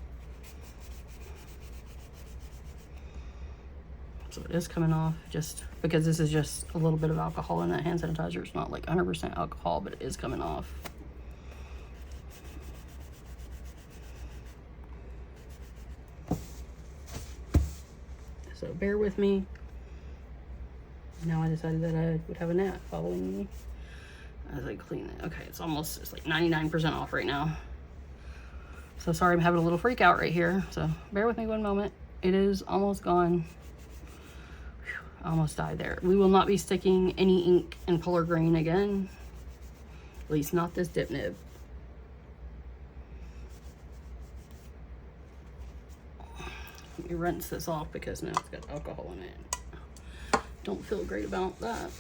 So it is coming off just because this is just a little bit of alcohol in that hand sanitizer. It's not like 100% alcohol, but it is coming off. So bear with me. Now I decided that I would have a nap following me. as I clean it. Okay, it's like 99% off right now. So sorry, I'm having a little freak out right here. So bear with me one moment. It is almost gone. Whew, I almost died there. We will not be sticking any ink in Polar Green again. At least not this dip nib. Let me rinse this off because now it's got alcohol in it. Don't feel great about that.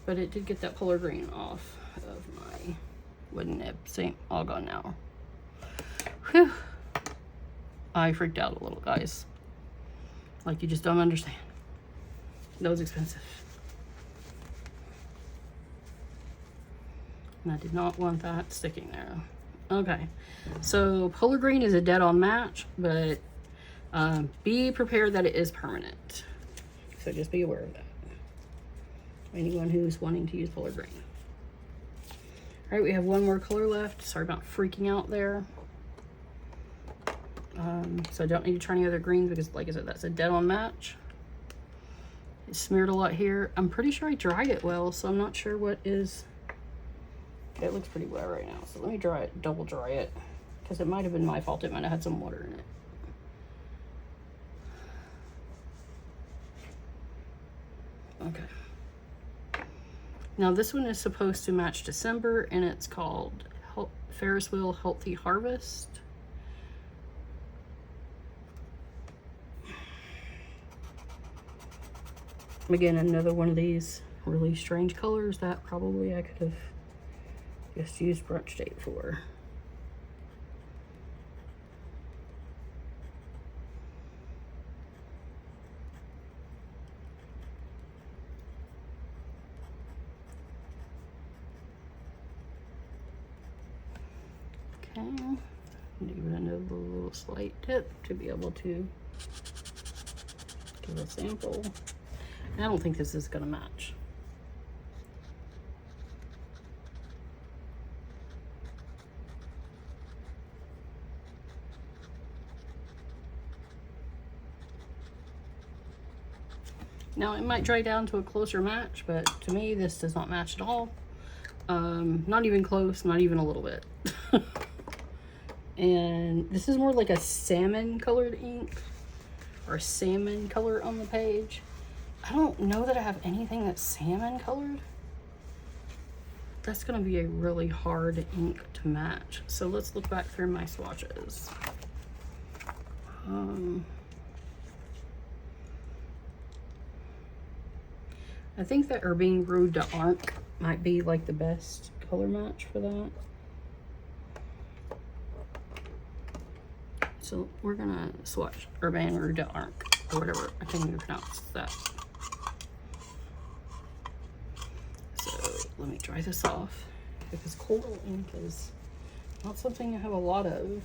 But it did get that Polar Green off of my wooden nib. See, all gone now. Whew. I freaked out a little, guys. Like, you just don't understand. That was expensive. And I did not want that sticking there. Okay, so Polar Green is a dead-on match, but be prepared that it is permanent. So just be aware of that. Anyone who's wanting to use Polar Green. All right, we have one more color left. Sorry about freaking out there. So I don't need to try any other greens because, like I said, that's a dead-on match. It smeared a lot here. I'm pretty sure I dried it well, so I'm not sure what is... It looks pretty wet right now, so let me dry it, double dry it, because it might have been my fault. It might have had some water in it. Okay. Now this one is supposed to match December, and it's called Ferris Wheel Healthy Harvest. Again, another one of these really strange colors that probably I could have just used brunch date for. Okay, give it another little slight dip to be able to give a sample. I don't think this is gonna match. Now it might dry down to a closer match, but to me this does not match at all. Not even close, not even a little bit. And this is more like a salmon colored ink, or salmon color on the page. I don't know that I have anything that's salmon colored. That's gonna be a really hard ink to match. So let's look back through my swatches. I think that Herbine Rouge d'Arc might be like the best color match for that. So we're gonna swatch Herbine Rouge d'Arc, or whatever, I can't even pronounce that. So let me dry this off, because coral ink is not something I have a lot of.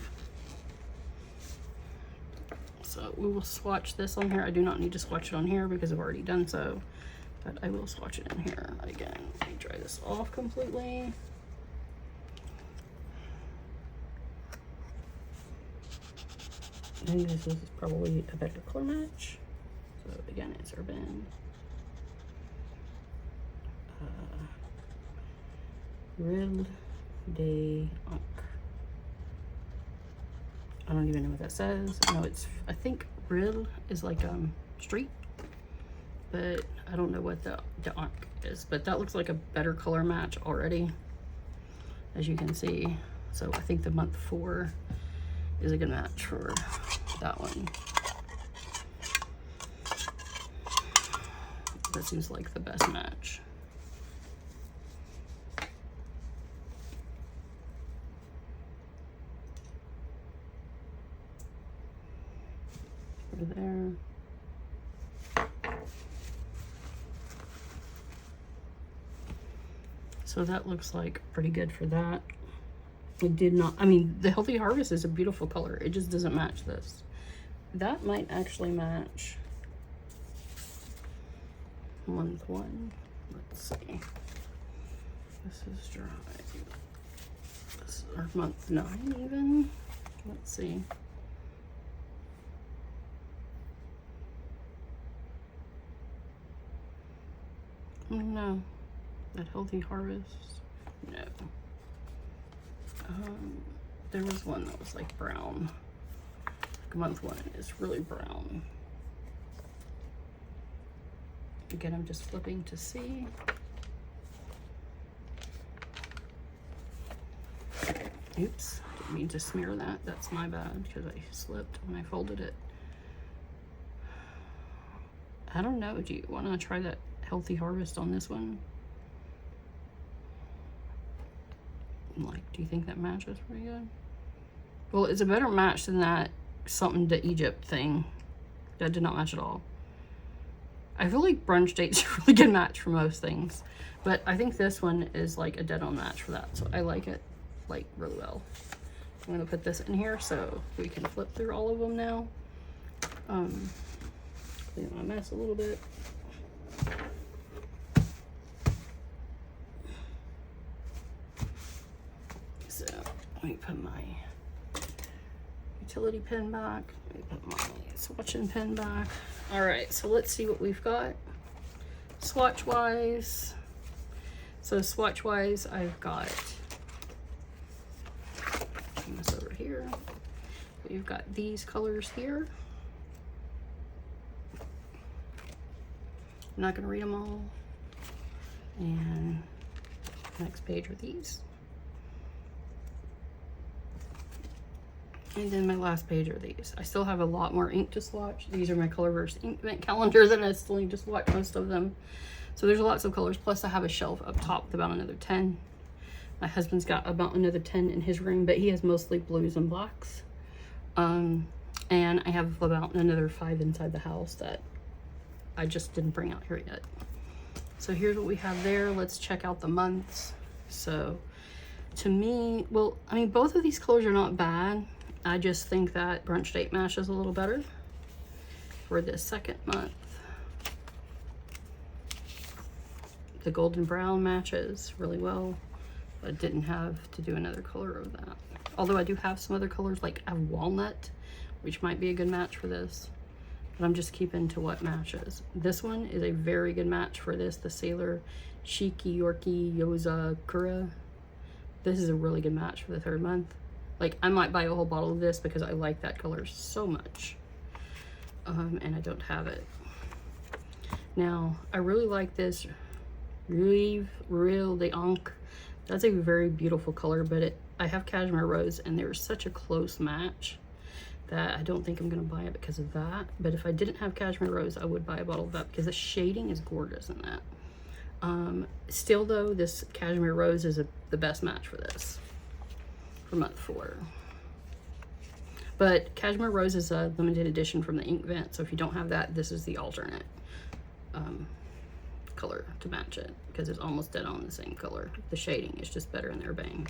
So we will swatch this on here. I do not need to swatch it on here because I've already done so, but I will swatch it in here again. Let me dry this off completely. I think this is probably a better color match. So again, it's Herbine Rouge d'Arc. I don't even know what that says. No, it's, I think Rouge is like street, but I don't know what the d'Arc is. But that looks like a better color match already, as you can see. So I think the month 4 is a good match for that one. That seems like the best match. Put it there. So that looks like pretty good for that. It did not, I mean, the Healthy Harvest is a beautiful color. It just doesn't match this. That might actually match month 1. Let's see. This is dry. This is our month 9 even. Let's see. No, That Healthy Harvest? No. There was one that was like brown. Month one is really brown. Again, I'm just flipping to see. Oops, didn't mean to smear that. That's my bad because I slipped when I folded it. I don't know. Do you want to try that Healthy Harvest on this one? Like, do you think that matches pretty good? Well, it's a better match than that Something to Egypt thing. That did not match at all. I feel like Brunch Date's a really good match for most things, but I think this one is like a dead-on match for that, so I like it like really well. I'm gonna put this in here so we can flip through all of them now. Clean my mess a little bit. So let me put my utility pen back. Let me put my swatching pen back. All right, so let's see what we've got swatch wise. So swatch wise, I've got this over here. We've got these colors here. I'm not gonna read them all. And next page are these. And then my last page are these. I still have a lot more ink to swatch. These are my Colorverse ink event calendars, and I still need to swatch most of them. So there's lots of colors. Plus I have a shelf up top with about another 10. My husband's got about another 10 in his room, but he has mostly blues and blacks. And I have about another 5 inside the house that I just didn't bring out here yet. So here's what we have there. Let's check out the months. So to me, well, I mean, both of these colors are not bad. I just think that Brunch Date matches a little better for this second month. The golden brown matches really well, but I didn't have to do another color of that. Although I do have some other colors, like I have walnut, which might be a good match for this, but I'm just keeping to what matches. This one is a very good match for this, the Sailor Shiki Yorkie Yoza Kura. This is a really good match for the third month. Like, I might buy a whole bottle of this because I like that color so much. And I don't have it. Now, I really like this Rive Real de Ankh. That's a very beautiful color, but I have Cashmere Rose, and they're such a close match that I don't think I'm gonna buy it because of that. But if I didn't have Cashmere Rose, I would buy a bottle of that because the shading is gorgeous in that. Still though, this Cashmere Rose is the best match for this. For month 4. But Cashmere Rose is a limited edition from the ink vent, so if you don't have that, this is the alternate color to match it because it's almost dead on the same color. The shading is just better in their bang.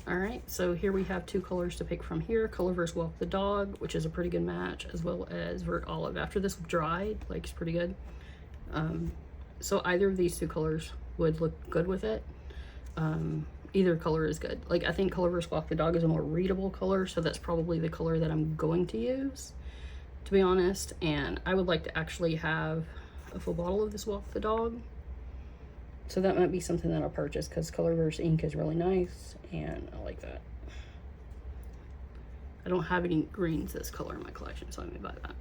All right, so here we have 2 colors to pick from here. Colorverse Walk the Dog, which is a pretty good match, as well as Vert Olive. After this dried, like, it's pretty good. So either of these 2 colors would look good with it. Either color is good. Like, I think Colorverse Walk the Dog is a more readable color, so that's probably the color that I'm going to use, to be honest. And I would like to actually have a full bottle of this Walk the Dog, so that might be something that I'll purchase because Colorverse ink is really nice and I like that. I don't have any greens this color in my collection, so I may buy that.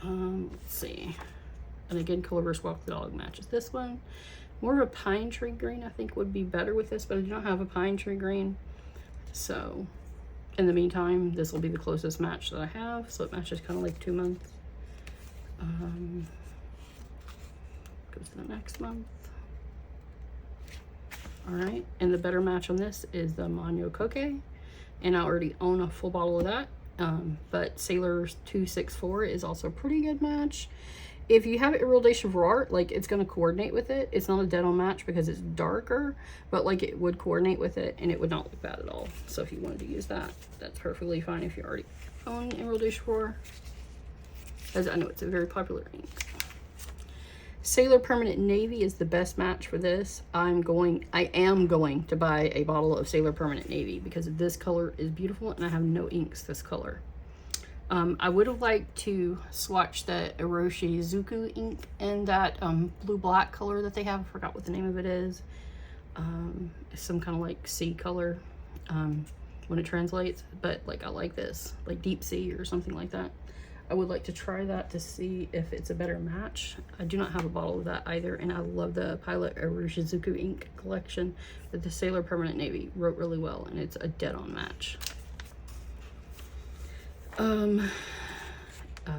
Let's see. And again, Colorverse Walk the Dog matches this one. More of a pine tree green I think would be better with this, but I do not have a pine tree green. So in the meantime, this will be the closest match that I have. So it matches kind of like 2 months. Goes to the next month. All right, and the better match on this is the Manyo Koke. And I already own a full bottle of that. But Sailor's 264 is also a pretty good match. If you have Iridescent Verart, like, it's going to coordinate with it. It's not a dead on match because it's darker, but like it would coordinate with it and it would not look bad at all. So if you wanted to use that, that's perfectly fine if you already own Iridescent Verart, as I know it's a very popular ink. Sailor Permanent Navy is the best match for this. I am going to buy a bottle of Sailor Permanent Navy because this color is beautiful and I have no inks this color. I would have liked to swatch the Iroshizuku ink in that blue-black color that they have. I forgot what the name of it is. It's some kind of like sea color when it translates, but like I like this, like deep sea or something like that. I would like to try that to see if it's a better match. I do not have a bottle of that either, and I love the Pilot Iroshizuku ink collection, but the Sailor Permanent Navy wrote really well, and it's a dead-on match.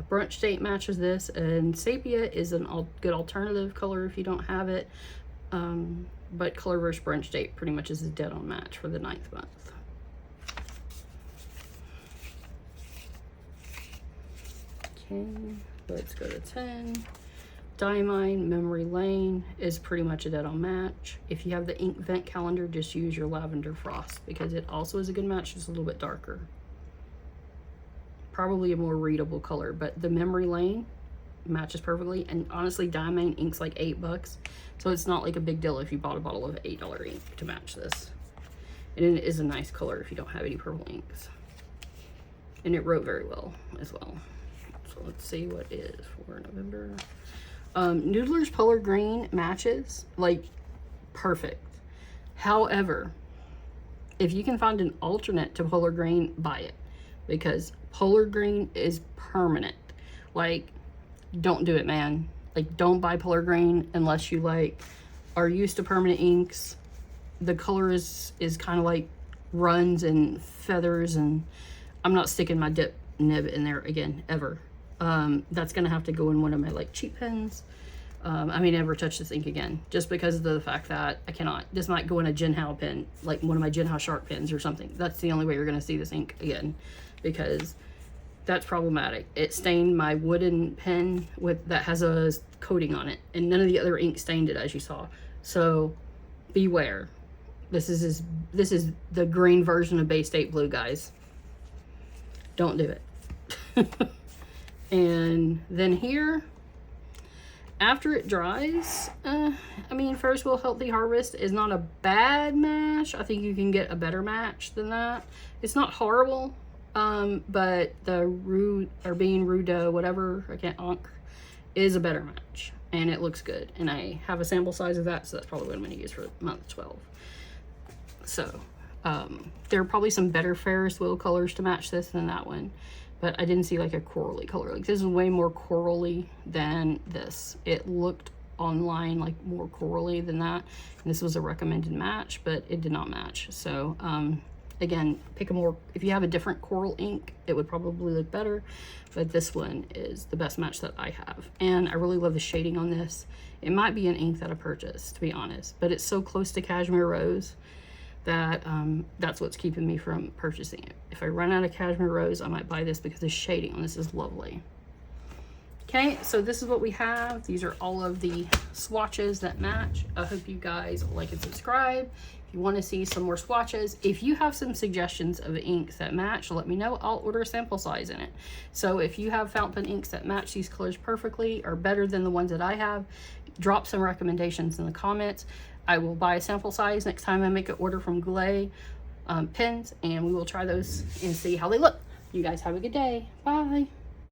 Brunch Date matches this, and Sepia is a good alternative color if you don't have it, but Colorverse Brunch Date pretty much is a dead-on match for the 9th month. Okay, let's go to 10. Diamine Memory Lane is pretty much a dead-on match. If you have the ink vent calendar, just use your Lavender Frost because it also is a good match, just a little bit darker. Probably a more readable color, but the Memory Lane matches perfectly. And honestly, Diamine ink's like $8, so it's not like a big deal if you bought a bottle of $8 ink to match this. And it is a nice color if you don't have any purple inks. And it wrote very well as well. So let's see what is for November. Noodler's Polar Green matches like perfect. However, if you can find an alternate to Polar Green, buy it, because Polar Green is permanent. Like, don't do it, man. Like, don't buy Polar Green unless you like are used to permanent inks. The color is kind of like runs and feathers, and I'm not sticking my dip nib in there again ever. That's gonna have to go in one of my like cheap pens. I may never touch this ink again, just because of the fact that I cannot. This might go in a Jinhao pen, like one of my Jinhao Shark pens or something. That's the only way you're gonna see this ink again, because that's problematic. It stained my wooden pen that has a coating on it, and none of the other ink stained it, as you saw. So beware. This is the green version of Bay State Blue, guys. Don't do it. And then here, after it dries, I mean, Ferris Wheel Healthy Harvest is not a bad match. I think you can get a better match than that. It's not horrible, but the Bean Rudo, whatever, I can't honk, is a better match, and it looks good. And I have a sample size of that, so that's probably what I'm going to use for month 12. So, there are probably some better Ferris Wheel colors to match this than that one. But I didn't see like a corally color. Like, this is way more corally than this. It looked online like more corally than that. And this was a recommended match, but it did not match. So again, pick a more, if you have a different coral ink, it would probably look better. But this one is the best match that I have. And I really love the shading on this. It might be an ink that I purchased, to be honest, but it's so close to Cashmere Rose that that's what's keeping me from purchasing it. If I run out of Cashmere Rose, I might buy this because the shading on this is lovely. Okay, so this is what we have. These are all of the swatches that match. I hope you guys like and subscribe. If you want to see some more swatches, if you have some suggestions of inks that match, let me know. I'll order a sample size in it. So if you have fountain pen inks that match these colors perfectly or better than the ones that I have, drop some recommendations in the comments. I will buy a sample size next time I make an order from Goulet pens, and we will try those and see how they look. You guys have a good day. Bye.